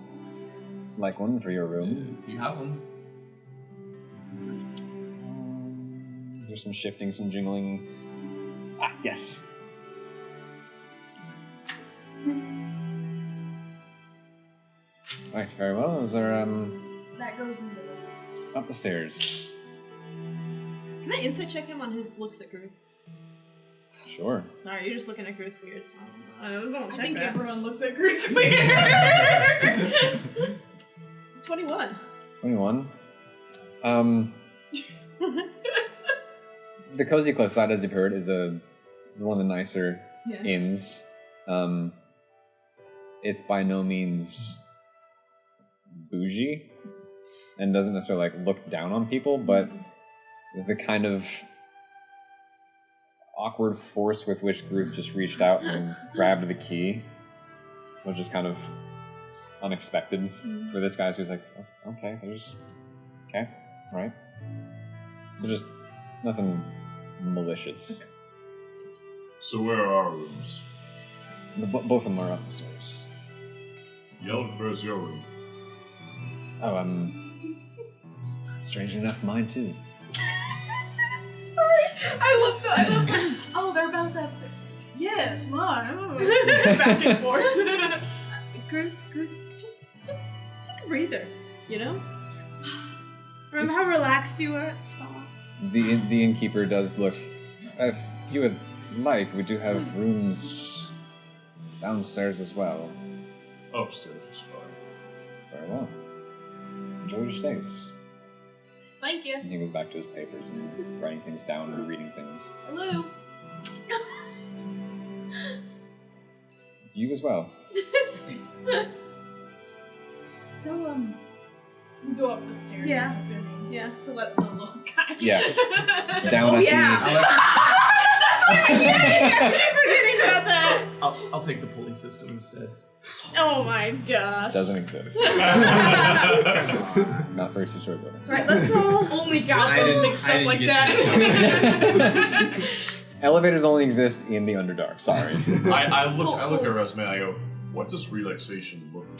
like one for your room? If you have one. There's some shifting, some jingling. Yes. Right, very well. Those are That goes into the. up the stairs. Can I insight check him on his looks at Gruth? Sure. Sorry, you're just looking at Gruth weird, so I was gonna check I think that. everyone looks at Gruth weird. 21. 21. The Cozy Cliffside, as you've heard, is a It's one of the nicer Yeah. inns. It's by no means bougie and doesn't necessarily like look down on people, but the kind of awkward force with which Gruth just reached out and grabbed the key was just kind of unexpected for this guy. So he's like, oh, okay, right. So just nothing malicious. Okay. So where are our rooms? Both of them are up the stairs. Yelled, where's your room? Oh, strangely enough, mine too. Sorry, I looked. Oh, they're about to have sex. Yes, mine. Back and forth. Gruth, just take a breather, you know? Remember how relaxed you were at the spa? The innkeeper does look. If you would like, we do have rooms downstairs as well. Upstairs is fine. Very well. Enjoy your stays. Thank you. And he goes back to his papers and writing things down or reading things. Hello. You as well. So, We go up the stairs, Yeah. I'm assuming. yeah. To let the little guy. Yeah. Down Oh, at yeah. That's what I'm forgetting about that. I'll take the pulley system instead. Oh my the... gosh. Doesn't exist. Not for a two-story building. Right, let's all... Only I God's didn't- make I stuff didn't like get that. Elevators only exist in the Underdark. Sorry. I look at Cool. Resume and I go, what does relaxation look like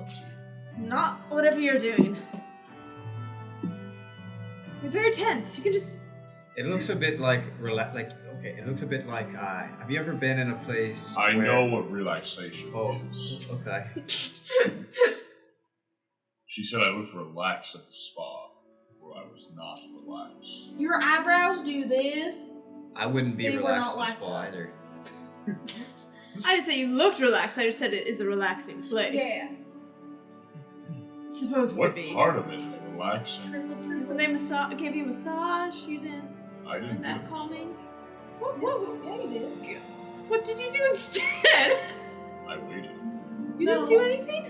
to you? Not whatever you're doing. You're very tense. You can just... It looks a bit like it looks a bit like have you ever been in a place I where... know what relaxation Oh, is. okay. She said I looked relaxed at the spa, where I was not relaxed. Your eyebrows do this. I wouldn't be They were relaxed not at the like spa that. either. I didn't say you looked relaxed. I just said it is a relaxing place. It's supposed What to be. part of it is relaxing? When they gave you a massage, you didn't I didn't find that do calming? Yeah, you did. What did you do instead? I waited. You No. didn't do anything?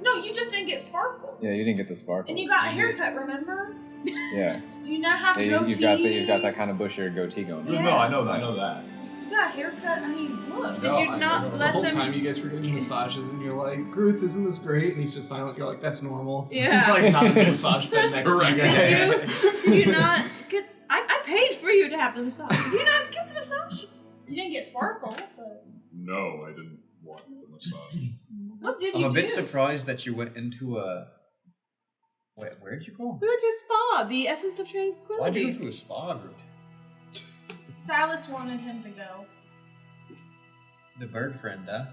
No, you just didn't get sparkle. Yeah, you didn't get the sparkles. And you got a haircut, remember? Yeah. You now have a Yeah, goatee. you've got that kind of bushy goatee going on. Yeah. No, I know that. You got a haircut. I mean, look. Did you not let the whole them- time you guys were getting massages and you're like, Gruth, isn't this great? And he's just silent. You're like, that's normal. Yeah. He's like not in the massage bed next to you Correct. guys. Did you not get... I paid for you to have the massage. Did you not get the massage? You didn't get sparkle, but No, I didn't want the massage. what did I'm you a bit do? surprised that you went into a. Wait, where'd you go? We went to a spa, the Essence of Why'd Tranquility. you go to a spa group? Silas wanted him to go. The bird friend, huh?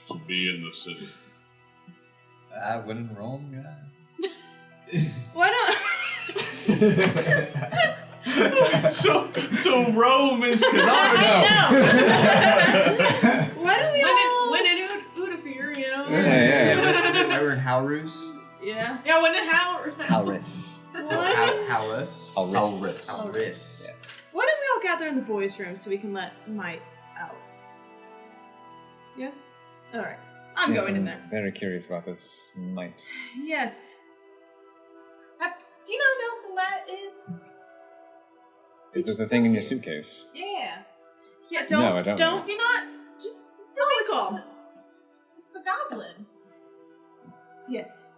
To be in the city. I wouldn't wrong, guy. Why not? so Rome is I know. Why don't we all... When in Udophere, you know? Yeah. We were in Howrus. Yeah. Yeah, when in Howard. Halris. Why Howlus. Halris. Howrus. don't we all gather in the boys' room so we can let Mike out? Yes? Alright. I'm Yes, going in there. Very curious about this night. Yes. Do you not know who that is? Is this the thing in your suitcase? Yeah. Yeah, don't... No, I don't. Have you not? Just Really calm. It's the goblin. Yes.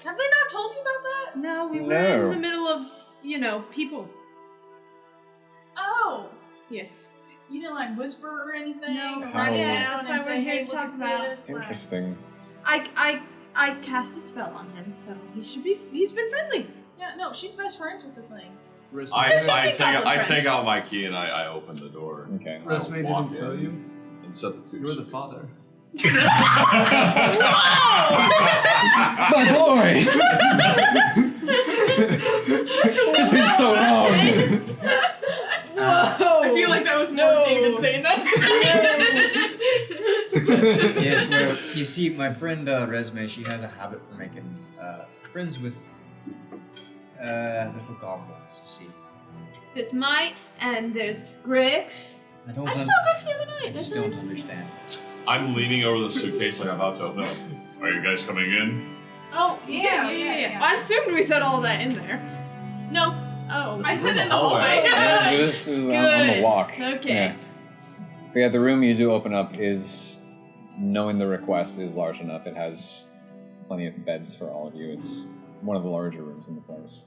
Have they not told you about that? No, we were No. in the middle of, people. Oh. Yes. You didn't like whisper or anything? No, or not run yet. down That's and why say, we're here "Hey, to look talk at about this," like- Interesting. I cast a spell on him, so he's been friendly. Yeah, no, she's best friends with the thing. I take out my key and I open the door. Okay. I Resume walk didn't tell in you. And set the You're the father. My boy! It's been so long! Whoa! I feel like that was more David saying that. Yes, well, you see, my friend Resume, she has a habit for making friends with little goblins, you see. This might and there's Grix. I don't. I saw Grix the other night. I just There's don't understand. I'm leaning over the suitcase like I'm about to open it. Are you guys coming in? Oh, Yeah. I assumed we said all that in there. No, Oh. I said in the hallway. hallway. Yeah, it was on the Good. walk. Okay. Yeah. But yeah, the room you do open up is, knowing the request, is large enough. It has plenty of beds for all of you. It's one of the larger rooms in the place.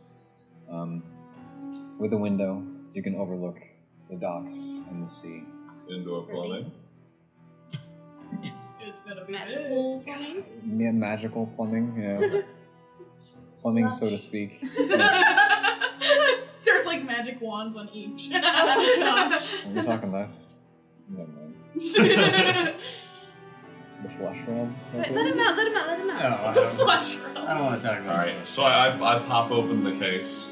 With a window, so you can overlook the docks and the sea. Indoor plumbing. It's gonna be Magical plumbing. Yeah, magical plumbing, yeah. Plumbing, so to speak. There's like magic wands on each. Oh gosh. Are we talking less? Never mind. The flesh realm? Let him out. No, I don't want to talk about Alright, so I pop open the case.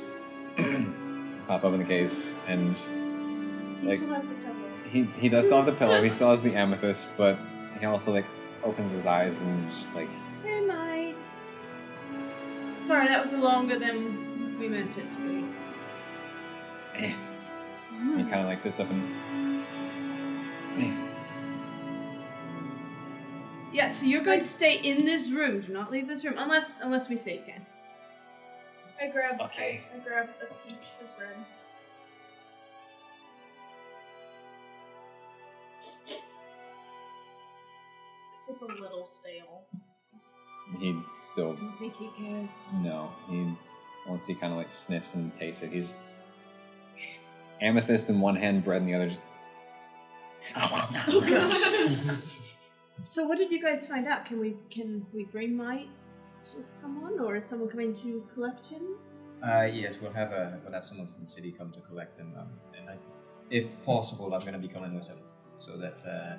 Pop open the case, and He like still has the pillow. he does still have the pillow. He still has the amethyst, but he also like opens his eyes and just like Hey, mate. Sorry, that was longer than we meant it to be. he kind of like sits up and Yeah, so you're going to stay in this room. Do not leave this room unless we say you can. I grab Okay. I grab a piece of bread. It's a little stale. he still Don't think he cares. no. He once he kind of like sniffs and tastes it, he's amethyst in one hand, bread in the other. Just Oh gosh. So what did you guys find out? Can we bring Might with someone, or is someone coming to collect him? Yes, we'll have someone from the city come to collect him, and if possible, I'm going to be coming with him so that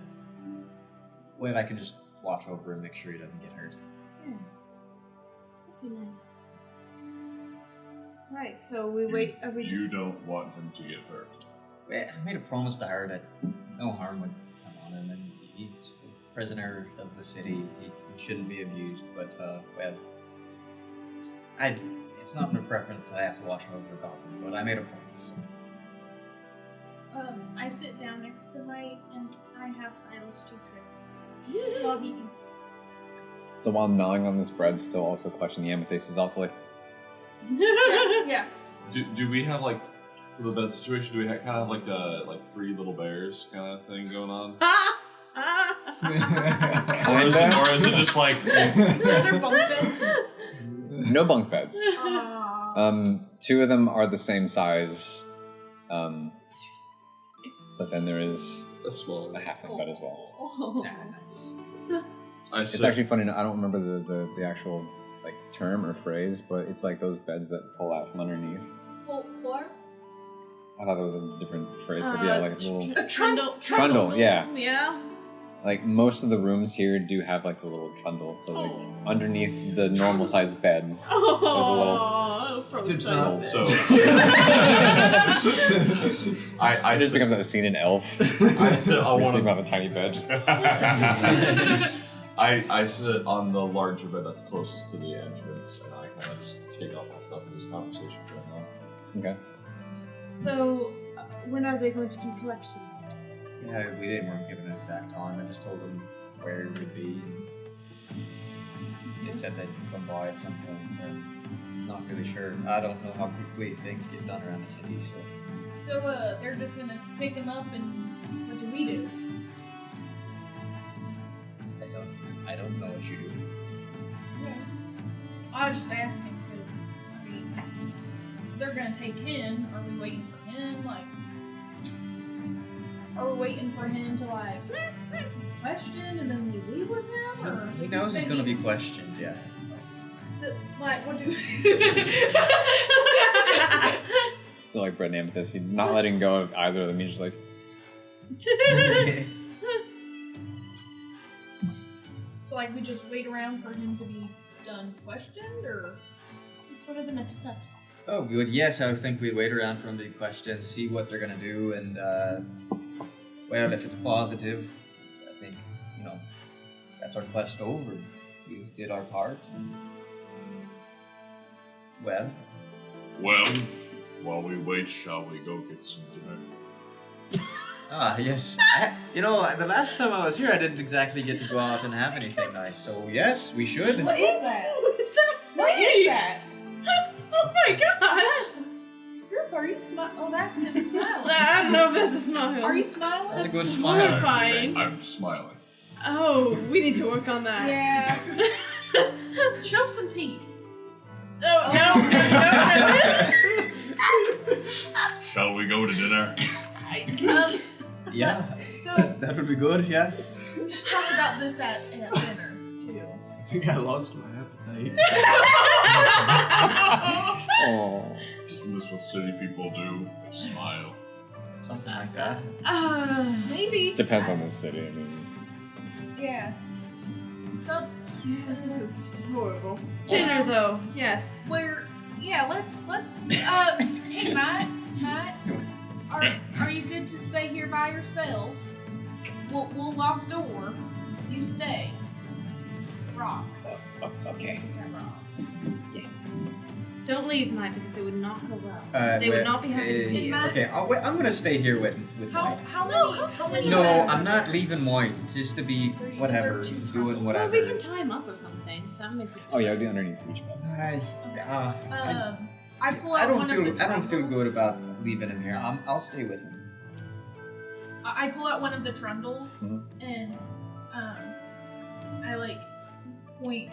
I can just watch over him, make sure he doesn't get hurt. Yeah. That'd be nice. Right, so we wait. Are we You just... don't want him to get hurt. Well, I made a promise to her that no harm would come on him, and he's a prisoner of the city. He shouldn't be abused, but it's not my preference that I have to watch over the goblin, but I made a promise. I sit down next to Mike and I have Silas 2 tricks while he eats. so while gnawing on this bread, still also clutching the amethyst, is also like Yeah. Do we have like, for the bed situation, do we kind of have like three little bears kind of thing going on? Or is it just like Is there bunk beds? no bunk beds. Aww. Two of them are the same size, but then there is a small? a halfling bed as well. It's actually funny. I don't remember the actual like term or phrase, but it's like those beds that pull out from underneath. What? I thought that was a different phrase, but yeah, like a little Trundle. Yeah. Yeah. like most of the rooms here do have like a little trundle, so like underneath the normal sized bed. Oh, Dibs up. So It I just becomes a scene in Elf. I sit on We're one sleeping of on a tiny bed. Just I sit on the larger bed that's closest to the entrance, and I kind of just take off my stuff as this conversation going on. okay. So, when are they going to come collect you? Yeah, we weren't given an exact time. I just told them where it would be. It said they'd come by at some point. I'm not really sure. I don't know how quickly things get done around the city, so. So, they're just gonna pick him up, and what do we do? I don't know what you do. Yeah. I was just asking because, I mean, they're gonna take him. Are we waiting for him? Like, are we waiting for him to like question and then we leave with him? Or He does knows say he's gonna be questioned, yeah. Like, what do? So like Brett and Amethyst, you're not letting go of either of them. You're just like, So like, we just wait around for him to be done questioned, or? So what are the next steps? Oh, good. Yes, I think we'd wait around for them to be questioned, see what they're gonna do, and well, if it's positive, I think that's our quest over. We did our part. Well, Well, while we wait, shall we go get some dinner? Ah, yes. The last time I was here, I didn't exactly get to go out and have anything nice. So yes, we should. What is that? What is that? What is that? Oh my gosh! Ruth, are you smiling? Oh, that's him smiling. I don't know if that's a smile. Are you smiling? That's a good That's smile. horrifying. I'm smiling. Oh, we need to work on that. Yeah. Show some teeth. Oh, no. Shall we go to dinner? Yeah. So That would be good, yeah. we should talk about this at dinner too. I think I lost my appetite. Oh. Isn't this what city people do? They smile. Something like that. Maybe. Depends on the city. I mean, Yeah. So Yeah, this is horrible. Dinner, though, yes. let's hey Matt, are you good to stay here by yourself? We'll lock the door. You stay. Rock. okay. Yeah, Rock. Don't leave, Mike, because it would not go well. They would not be happy to see you. Okay, I'm gonna stay here with White. How many No, rounds I'm are not there? leaving White just to be whatever, Is there two doing troubles? whatever. Well, we can tie him up or something. That makes it Oh yeah, I'd be underneath each bed. I pull I out don't one feel of the I don't feel trundles. good about leaving him here. I'll stay with him. I pull out one of the trundles Mhm. and I like point.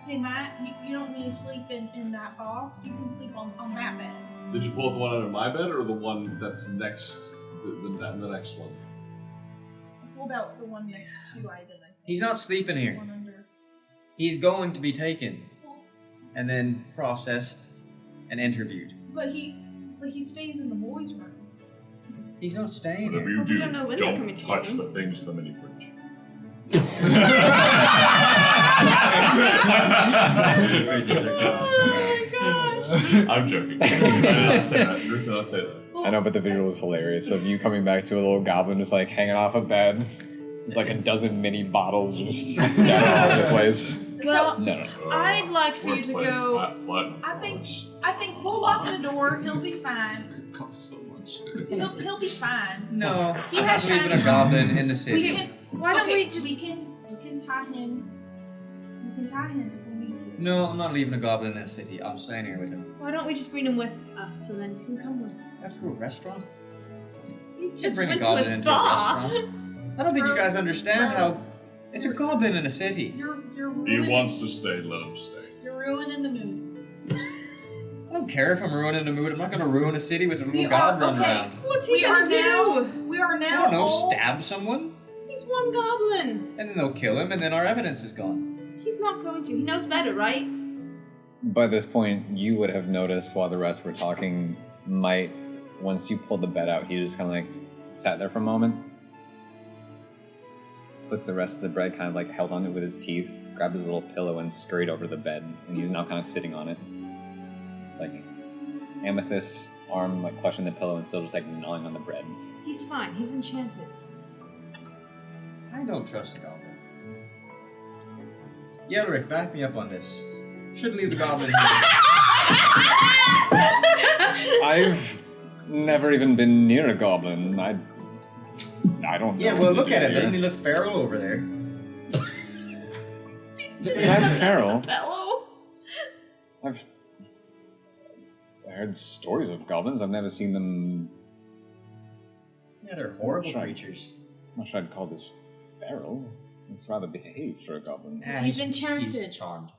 Hey Matt, you don't need to sleep in that box. You can sleep on that bed. Did you pull the one under my bed or the one that's next, the next one? I pulled out the one next to I did. He's not sleeping here. One under. He's going to be taken and then processed and interviewed. But he stays in the boys' room. He's not staying Whatever here. you But we do, don't know when they're coming don't to touch you. the things in the mini fridge. Oh my gosh! I'm joking. I did not say that. Ruth did not say that. I know, but the visual is hilarious. Of you coming back to a little goblin just like hanging off a bed. There's like a dozen mini bottles just scattered all over the place. Well, No. I'd like for you to go. I think we'll lock the door. He'll be fine. It costs so much shit. He'll be fine. No, He I'm not has leaving shiny- a goblin in the We city. can. Why don't okay, we just? We can tie him. We can tie him if we need to. No, I'm not leaving a goblin in the city. I'm staying here with him. Why don't we just bring him with us, and then you can come with him? That's for a restaurant. He Just just bring went a to a goblin into a spa. restaurant. I don't think you guys understand how it's a goblin in a city. You're He ruining. wants to stay, let him stay. You're ruining the mood. I don't care if I'm ruining the mood. I'm not going to ruin a city with a We little god are- running okay. around. What's he We are gonna do? We are I now don't know, all. stab someone, He's one goblin. and then they'll kill him, and then our evidence is gone. He's not going to. He knows better, right? By this point, you would have noticed while the rest were talking, once you pulled the bed out, he just kind of like sat there for a moment, put the rest of the bread kind of like held on it with his teeth, grabbed his little pillow and scurried over the bed, and he's now kind of sitting on it. It's like Amethyst arm like clutching the pillow and still just like gnawing on the bread. He's fine. He's enchanted. I don't trust a goblin. Yelric, back me up on this. Should leave the goblin here. I've never even been near a goblin. I don't know. Yeah, what well, to look do at it. here. Doesn't he look feral over there? Is that feral? Fellow. I've heard stories of goblins. I've never seen them. Yeah, they're horrible Sure. creatures. I'm not sure I'd call this feral. It's rather behaved for a goblin. Because he's enchanted. He's charmed.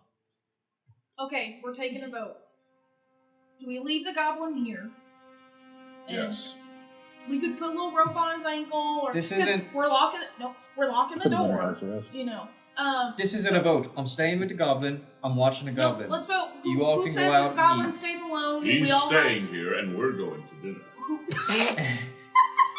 Okay, we're taking a vote. Do we leave the goblin here? And Yes. We could put a little rope on his ankle, or This 'cause isn't- We're locking. We're locking the Put him under door. house arrest. You know. This isn't a vote. I'm staying with the goblin. I'm watching the No, goblin. let's vote. Who, You all who can says go that out the goblin and eat. stays alone? He's we all staying here, and we're going to dinner.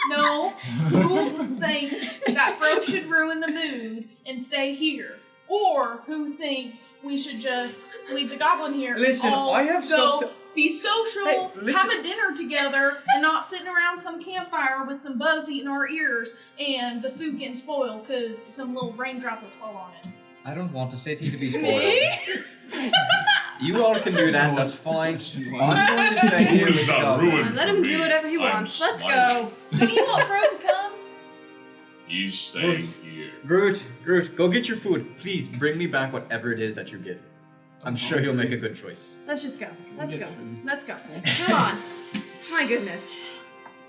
No. Who thinks that Fro should ruin the mood and stay here? Or who thinks we should just leave the goblin here? Listen, all I have stuff go to- be social, Hey, listen. have a dinner together, and not sitting around some campfire with some bugs eating our ears and the food getting spoiled because some little rain droplets fall on it. I don't want the city to be spoiled. Me? You all can do that. That's fine. I'm going to stay here Food with is not Goblin. ruined. Let him do whatever he I'm wants. Let's smiling. go. Do you want Fro to come? He's staying here. Groot, go get your food. Please bring me back whatever it is that you get. I'm sure he'll make a good choice. Let's just go. Let's get go. food? Let's go. Come on. My goodness.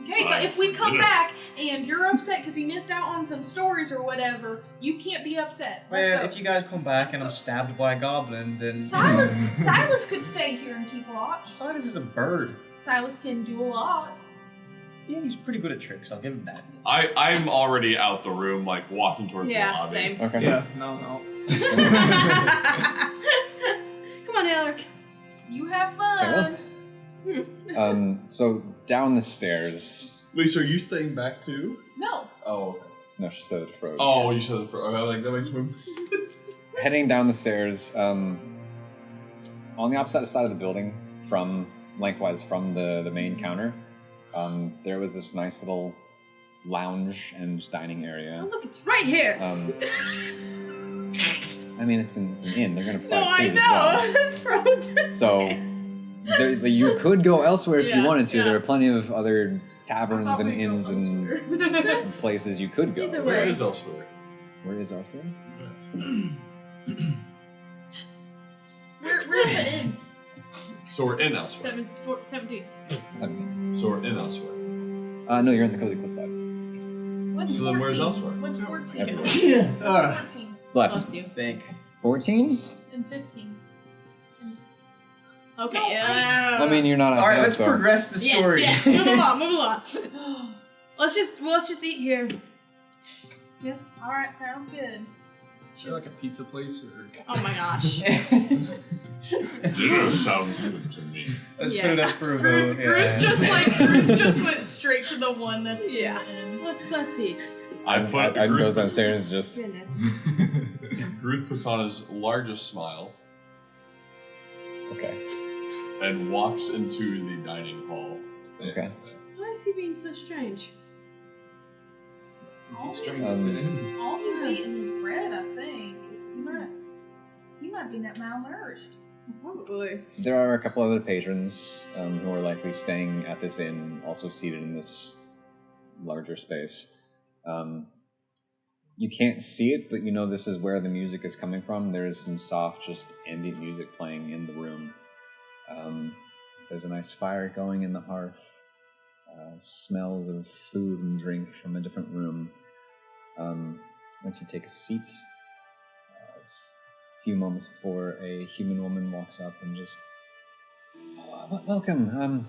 Okay, but if we come back and you're upset because you missed out on some stories or whatever, you can't be upset. Let's Well, go. if you guys come back and I'm stabbed by a goblin, then Silas could stay here and keep watch. Silas is a bird. Silas can do a lot. Yeah, he's pretty good at tricks. I'll give him that. I'm already out the room, like walking towards the Yeah, lobby. same. Okay. Yeah, no. Come on, Alec. You have fun. So down the stairs. Wait, so are you staying back too? No. Oh, okay. No, she said it to Frodo. Oh, you said it for. Okay, like that makes me. Heading down the stairs, on the opposite side of the building, lengthwise from the main counter, there was this nice little lounge and dining Oh, area. look, it's right here. I mean, it's an inn. They're gonna No, provide I food as well. know. Frodo. So you could go elsewhere if you Yeah, wanted to. yeah. There are plenty of other I taverns thought and we'd go inns and elsewhere. places you could go. Either Where way. is elsewhere? Where is elsewhere? Where's the ends? So we're in elsewhere. 17. 17. So we're in elsewhere. No, you're in the Cozy Cliffside. What's So 14? then where's elsewhere? What's 14? Everywhere. 14 Bless. Bless you. Think. 14? and 15. Okay. No, yeah. I mean, you're not. All right, outside, let's so- progress the story. Yes. Move along. Move along. Let's just eat here. Yes. All right, sounds good. Is there like a pizza place or? Oh my gosh. Dinner sounds good to me. Let's Yeah. put it up for a vote. Groot just went straight to the one that's Yeah. in. Let's eat. I put I Groot goes downstairs and just. Goodness. Groot puts on his largest smile Okay. and walks into the dining hall. Okay. Why is he being so strange? He's trying to fit in. All he's eating is bread, I think. He might be malnourished. Probably. There are a couple other patrons who are likely staying at this inn, also seated in this larger space. You can't see it, but you know this is where the music is coming from. There is some soft, just ambient music playing in the room. There's a nice fire going in the hearth. Smells of food and drink from a different room. Once you take a seat, it's a few moments before a human woman walks up and just, welcome.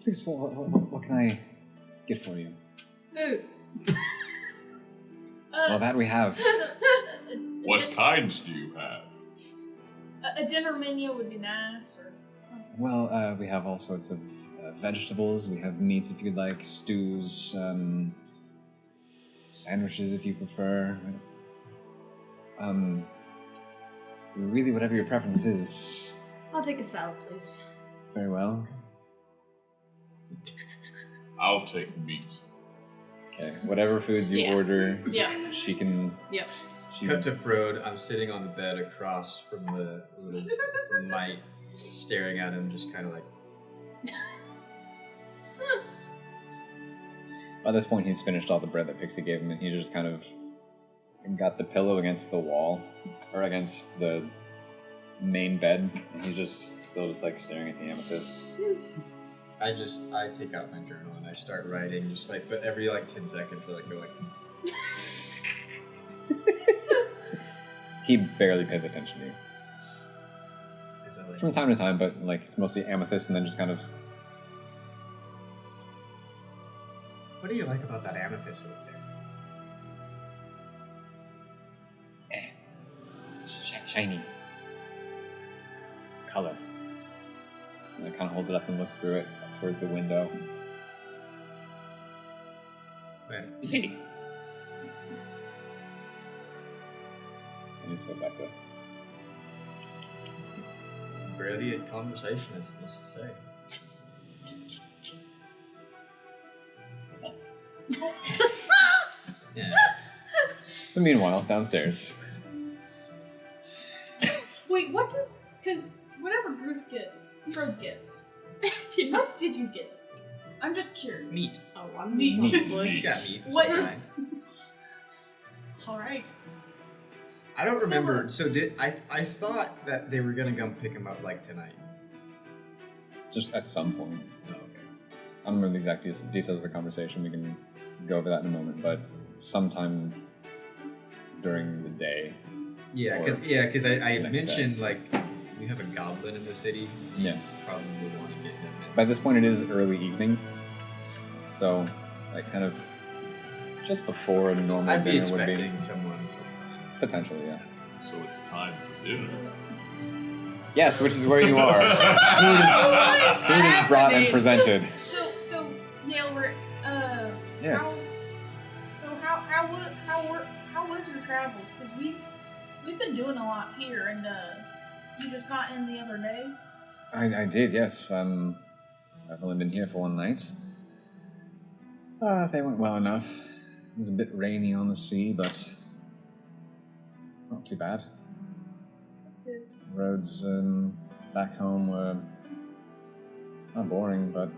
Please, what can I get for you? Food. Well, that we have. What kinds do you have? A dinner menu would be nice, or something. Well, we have all sorts of vegetables. We have meats if you'd like, stews, sandwiches if you prefer. Really, whatever your preference is. I'll take a salad, please. Very well. I'll take meat. Okay, whatever foods you Yeah. order, Yeah. she can. Yep. She Cut to Frode. I'm sitting on the bed across from the little mite, staring at him, just kind of like. By this point, he's finished all the bread that Pixie gave him, and he's just kind of got the pillow against the wall, or against the main bed, and he's just still just like staring at the amethyst. I take out my journal and I start writing, just like, but every like 10 seconds, I like go like. He barely pays attention to you. Is that like From time to time, but like it's mostly amethyst, and then just kind of. What do you like about that amethyst over there? Shiny color. And it kind of holds it up and looks through it towards the window. Wait, Hey. And he just goes back to. brilliant conversation is to say. Yeah. So meanwhile, downstairs. Wait, what does? Because whatever Gruth gets, Frode gets. What did you get? I'm just curious. Meat. Oh, one Meat. You got meat. What- so fine. All right. I don't So, remember. So did I thought that they were gonna come pick him up like tonight. Just at some point. Oh, okay. I don't remember the exact details of the conversation. We can go over that in a moment, but sometime during the day. Yeah, Or because I next mentioned like we have a goblin in the city. Yeah. Probably want to get him in. By this point, it is early evening, so like kind of just before a normal I'd be dinner would be. expecting someone sometime. Potentially, yeah. So it's time for dinner. Yes, which is where you are. Food is brought and presented. So Yelric, Yes. How was your travels? Because we've been doing a lot here, and you just got in the other day. I did, yes. I've only been here for one night. They went well enough. It was a bit rainy on the sea, but not too bad. That's good. Roads back home were not boring, but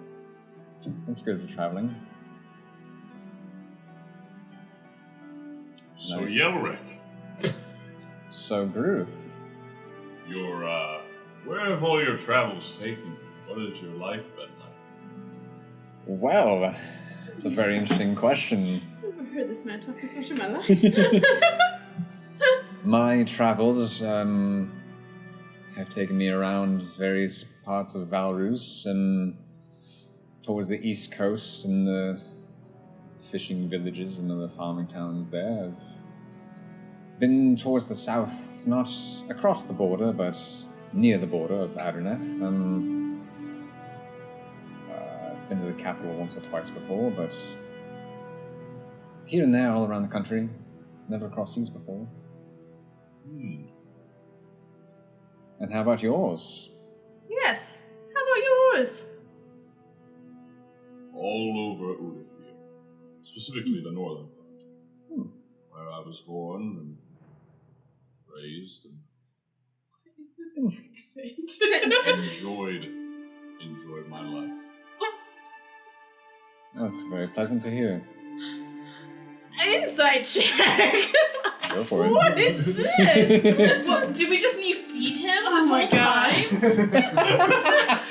it's good for traveling. So No. Yelric, So, Gruth, where have all your travels taken you? What has your life been like? well, it's a very interesting question. I've never heard this man talk this much in my life. My travels have taken me around various parts of Valrus and towards the east coast and the fishing villages and other farming towns there. I've been towards the south, not across the border, but near the border of Aderneth. I've been to the capital once or twice before, but here and there all around the country. Never crossed seas before. And how about yours? Yes. How about yours? All over Udophere, specifically the northern part, where I was born and raised and Is this an accent? enjoyed my life. That's very pleasant to hear. Insight check. Go for it. What is this? What, did we just need to feed him Oh this my whole God. time?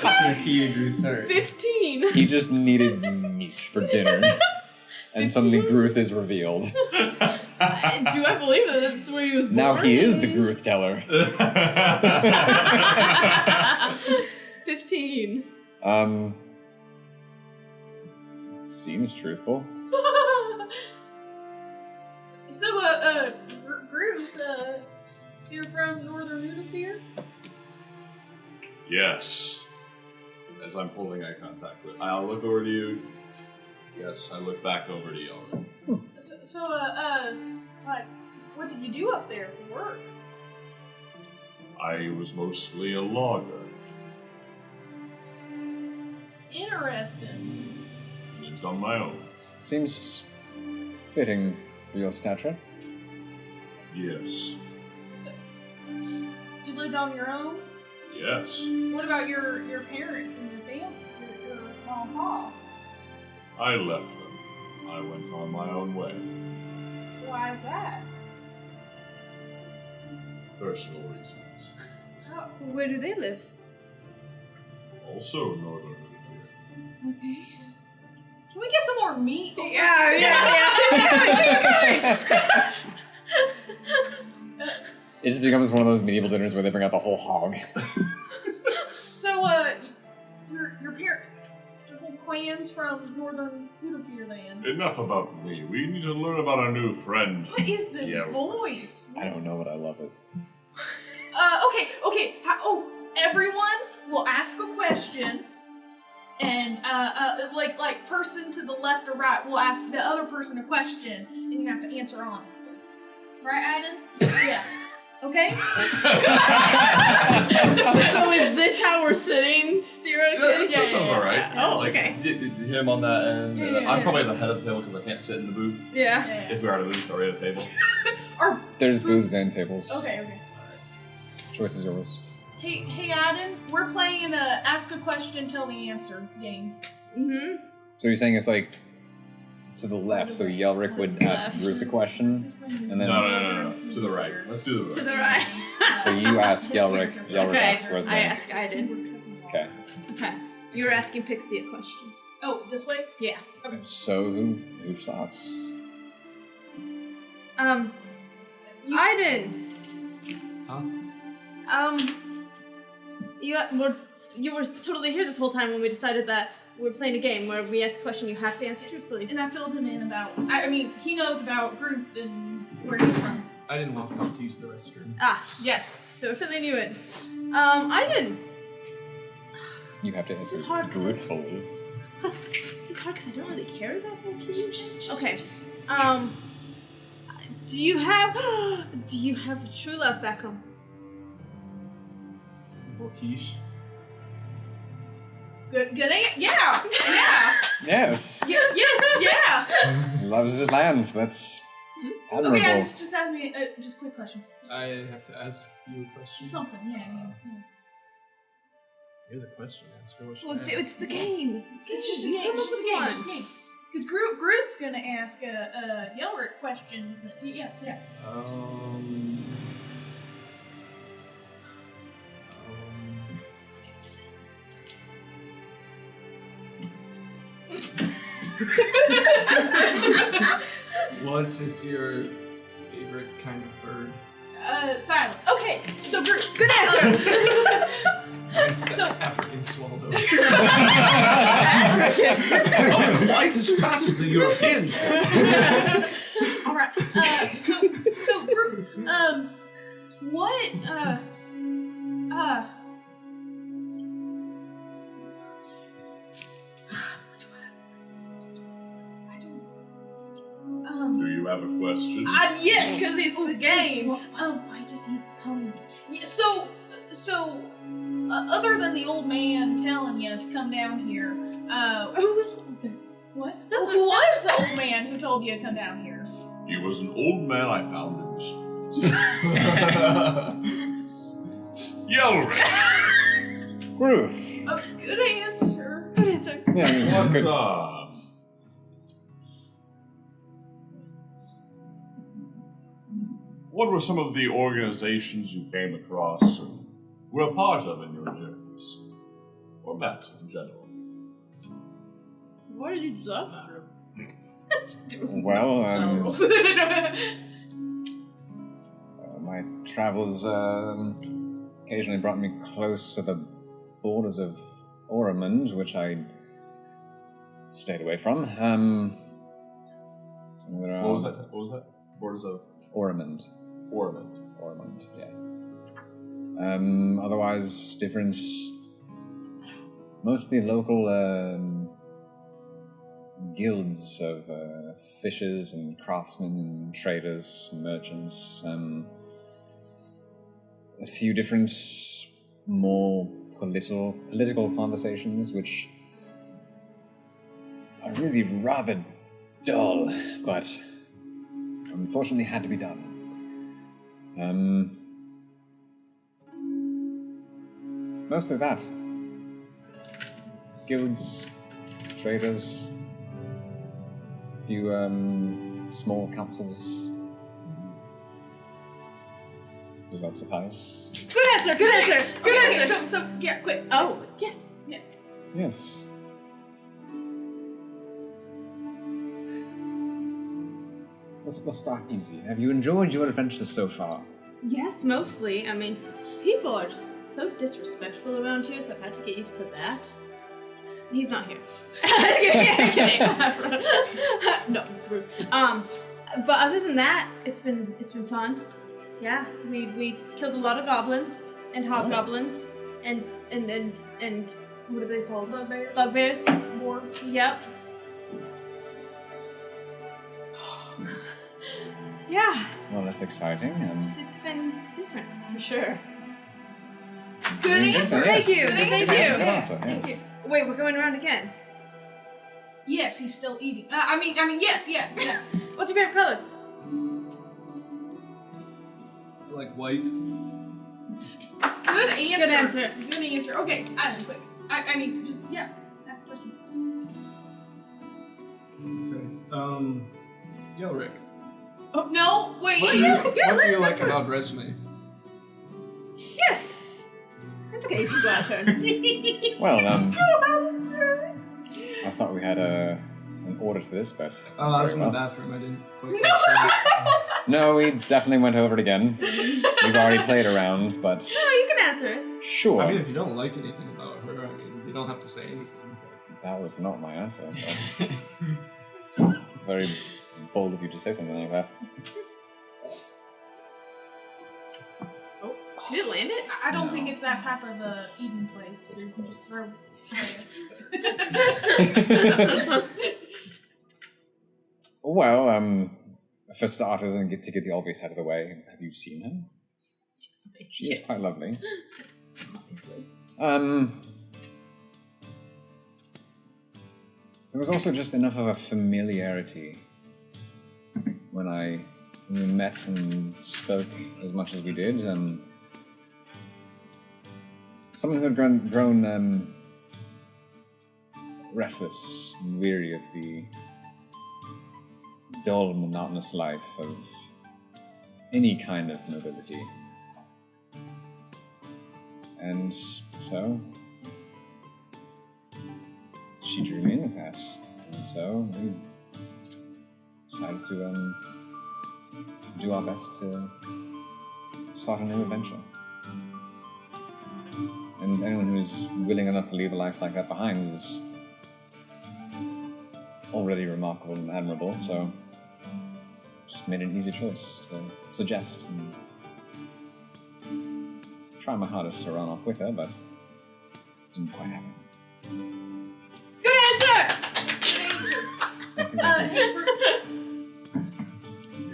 That's the key to Gruth's heart. 15. He just needed meat for dinner. And suddenly Gruth is revealed. Do I believe that that's where he was born? Now he is the Gruth teller. 15. Seems truthful. So, Gruth, so you're from Northern Udophere? Yes. As I'm holding eye contact with, I'll look over to you. Yes, I look back over to y'all. Like, what did you do up there for work? I was mostly a logger. Interesting. Lived on my own. Seems fitting for your stature. Yes. So, you lived on your own? Yes. What about your parents and your family? Your mom and pa? I left them. I went on my own way. Why is that? Personal reasons. How? Where do they live? Also northern Udophere. Okay. Can we get some more meat? It just becomes one of those medieval dinners where they bring out the whole hog. So, your parents, your whole clan's from Northern Udophere then. Enough about me. We need to learn about our new friend. What is this Yeah. voice? I don't know, but I love it. Okay. Everyone will ask a question, and like person to the left or right will ask the other person a question, and you have to answer honestly. Right, Aiden? Yeah. Okay. So is this how we're sitting, theoretically? That sounds alright. Oh, Like, okay. Him on that end. Yeah. I'm probably at the head of the table because I can't sit in the booth. Yeah. Yeah. If we are at a booth or at a table. Or There's booths and tables. okay. Choice is yours. Hey, Aden, we're playing a Ask a Question, Tell the Answer game. Mm-hmm. So you're saying it's like to the left, so Yelric would ask Ruth a question, and then No. To the right. Let's do the right. To the right. so you ask Yelric, Yelric Okay, asks Rosemary. I ask Aiden. Okay. Okay. You were asking Pixie a question. Oh, this way? Yeah. So who starts? Aiden. Huh? You were totally here this whole time when we decided that we're playing a game where we ask a question you have to answer truthfully. And I filled him in about. I mean, he knows about Ruth and where he's from. I didn't walk off to use the restroom. Ah, yes. So we're filling you in. Aiden. You have to This answer is hard 'cause truthfully. This is hard because I don't really care about vocation. Okay. Do you have a true love back home? For quiche. Good yeah. Yes. Yes, yeah. Loves his land. That's admirable. Okay, just ask me just a quick question. I have to ask you a question. Just something, yeah. Here's a question. Ask her what she Well, asked. it's the game. It's Just a game, Come up just a with game, one. just a game. Because Groot's gonna ask Yelric questions. Yeah. What is your favorite kind of bird? Silence. Okay, so Groot. Good answer. Mine's the So- African swallow. White is faster than Europeans. All right. So Groot. What? Do you have a question? Yes, because it's the game. Why did he come? Yeah, so, other than the old man telling you to come down here, Who was it? what? Who was the old man who told you to come down here? He was an old man I found in the streets. Yelric! Ruth. Good answer. Good answer. Yeah, he's good. What were some of the organizations you came across and were a part of in your journeys? Or met in general? Why did you do that matter? Well, my travels occasionally brought me close to the borders of Oromond, which I stayed away from. What was that? Borders of Oromond. Ormond. Oromond, yeah. Otherwise, different, mostly local guilds of fishers and craftsmen and traders, merchants. A few different, more political conversations, which are really rather dull, but unfortunately had to be done. Mostly that. Guilds, traders, a few small councils. Does that suffice? Good answer. Good answer. Good Okay, answer. so yeah, quick. Oh, yes. Yes. We'll start easy. Have you enjoyed your adventures so far? Yes, mostly. I mean, people are just so disrespectful around here, so I've had to get used to that. He's not here. kidding. No, rude. But other than that, it's been fun. Yeah, we killed a lot of goblins and hobgoblins and what are they called? Bugbears. Dwarves. Yep. Yeah, Well, that's exciting. it's been different for sure. Good answer. Thank you. Good Thank answer. you. Good answer, Thank yes. you. Wait, we're going around again. Yes, he's still eating. I mean, yes, yeah. What's your favorite color? Like white. Good Good answer. Good answer. Good answer. Okay, Adam, quick. I mean, just, yeah, ask a question. Okay. Yo, Rick. Oh, no, wait. What do you like about resume? Yes. That's okay. You can go out, turn. Well, I thought we had an order to this, but Oh, I was in the very well. bathroom. I didn't quite catch that. No, we definitely went over it again. We've already played around, but No, you can answer it. sure. I mean, if you don't like anything about her, I mean, you don't have to say anything. That was not my answer. But very bold of you to say something like that. Did it land it? I don't No. think it's that type of eating place where you can just throw trays. Well, for starters, and to get the obvious out of the way, have you seen her? She is quite lovely. Obviously. There was also just enough of a familiarity when we met and spoke as much as we did. Someone who had grown restless and weary of the dull, monotonous life of any kind of nobility. And so she drew me in with that. And so we decided to do our best to start a new adventure. And anyone who's willing enough to leave a life like that behind is already remarkable and admirable, so just made an easy choice to suggest and try my hardest to run off with her, but didn't quite happen. Good answer! Thank you. Hey,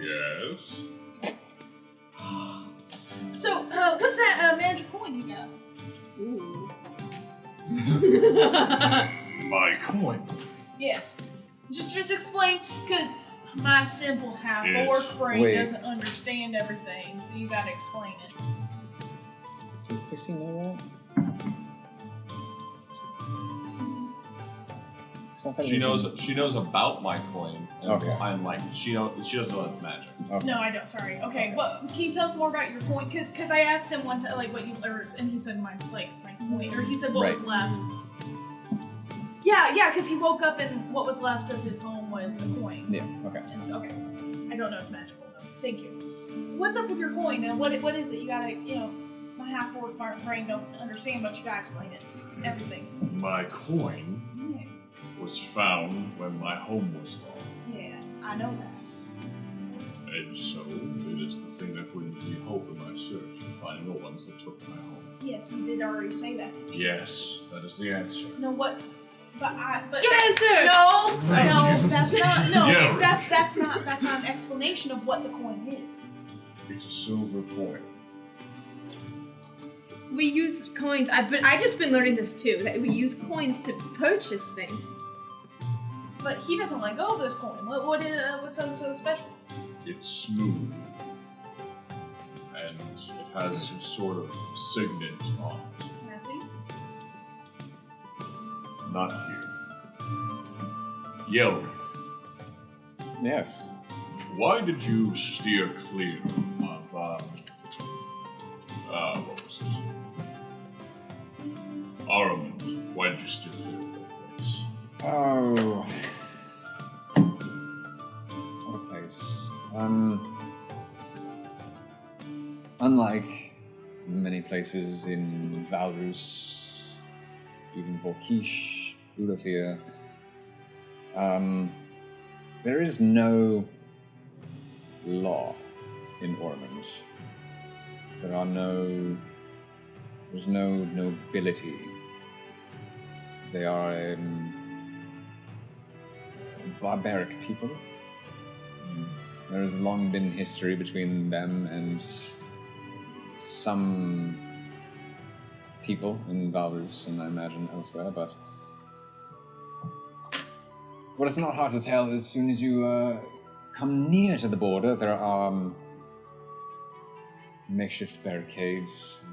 Yes. so, what's that magic coin you got? My coin. Yes. Just explain, because my simple Yes. half-orc brain Wait. doesn't understand everything, so you gotta explain it. Does Pixie know that? 'Cause I thought it She was- knows about my coin. And Okay. I'm like, she doesn't know that's magic. Okay. No, I don't. Sorry. Okay, Okay. what? Can you tell us more about your coin? Because I asked him one time, like, what you, and he said my coin, or he said what was left. Yeah, because he woke up and what was left of his home was a coin. Yeah, okay. And so, okay, I don't know it's magical though. Thank you. What's up with your coin? And what is it? You gotta, my half-orc brain don't understand, but you gotta explain it. Everything. My coin Yeah, was found when my home was gone. yeah, I know that. And so it is the thing that brings me hope in my search in finding the ones that took my home. Yes, you did already say that to me. Yes, that is the answer. No, what's? But Good answer! No, that's not. No, Yeah. that's not an explanation of what the coin is. It's a silver coin. We use coins. I just been learning this too. That we use coins to purchase things. But he doesn't let go of this coin. What's so special? It's smooth. And it has some sort of signet on it. Can I see? Not here. Yell. Yes. Why did you steer clear of, what was it? Armand. Why did you steer clear of that place? Oh. What a place. Unlike many places in Valrus, even Volkish, Udophere, there is no law in Ormond. There's no nobility. They are a barbaric people. There has long been history between them and some people in Valrus and I imagine elsewhere, but what is not hard to tell as soon as you come near to the border, there are makeshift barricades,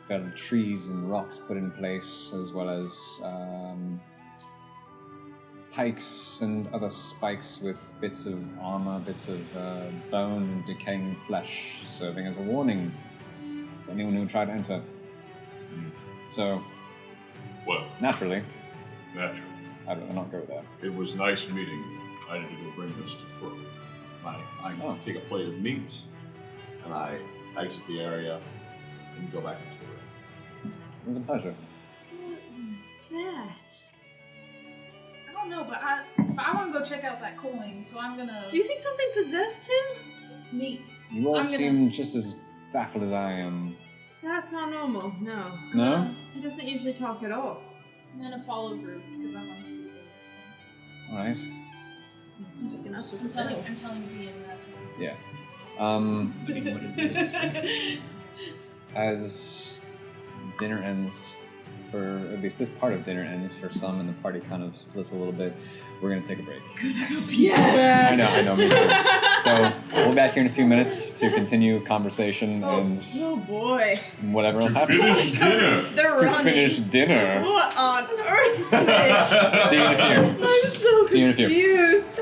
felled trees and rocks put in place, as well as pikes and other spikes with bits of armor, bits of bone and decaying flesh, serving as a warning to anyone who would try to enter. So, Well, naturally, naturally. I'd rather not go there. It was nice meeting you. I need to go bring this to Fro. I take a plate of meat, and I exit the area and go back into the room. It was a pleasure. What was that? I don't know, but I want to go check out that coin, so I'm gonna Do you think something possessed him? meet. You all I'm gonna- seem just as baffled as I am. That's not normal, no. No? He doesn't usually talk at all. I'm gonna follow Ruth because I want to see it. Alright. Sticking us with I'm the telling devil. Dean that's what. Yeah. As dinner ends, for at least this part of dinner ends for some, and the party kind of splits a little bit, we're gonna take a break. Yes! I know, me too. So we'll be back here in a few minutes to continue conversation and Oh boy. whatever else To happens. finish dinner. They're To running. finish dinner. What on earth? See you in a few. I'm so See you in a few. confused.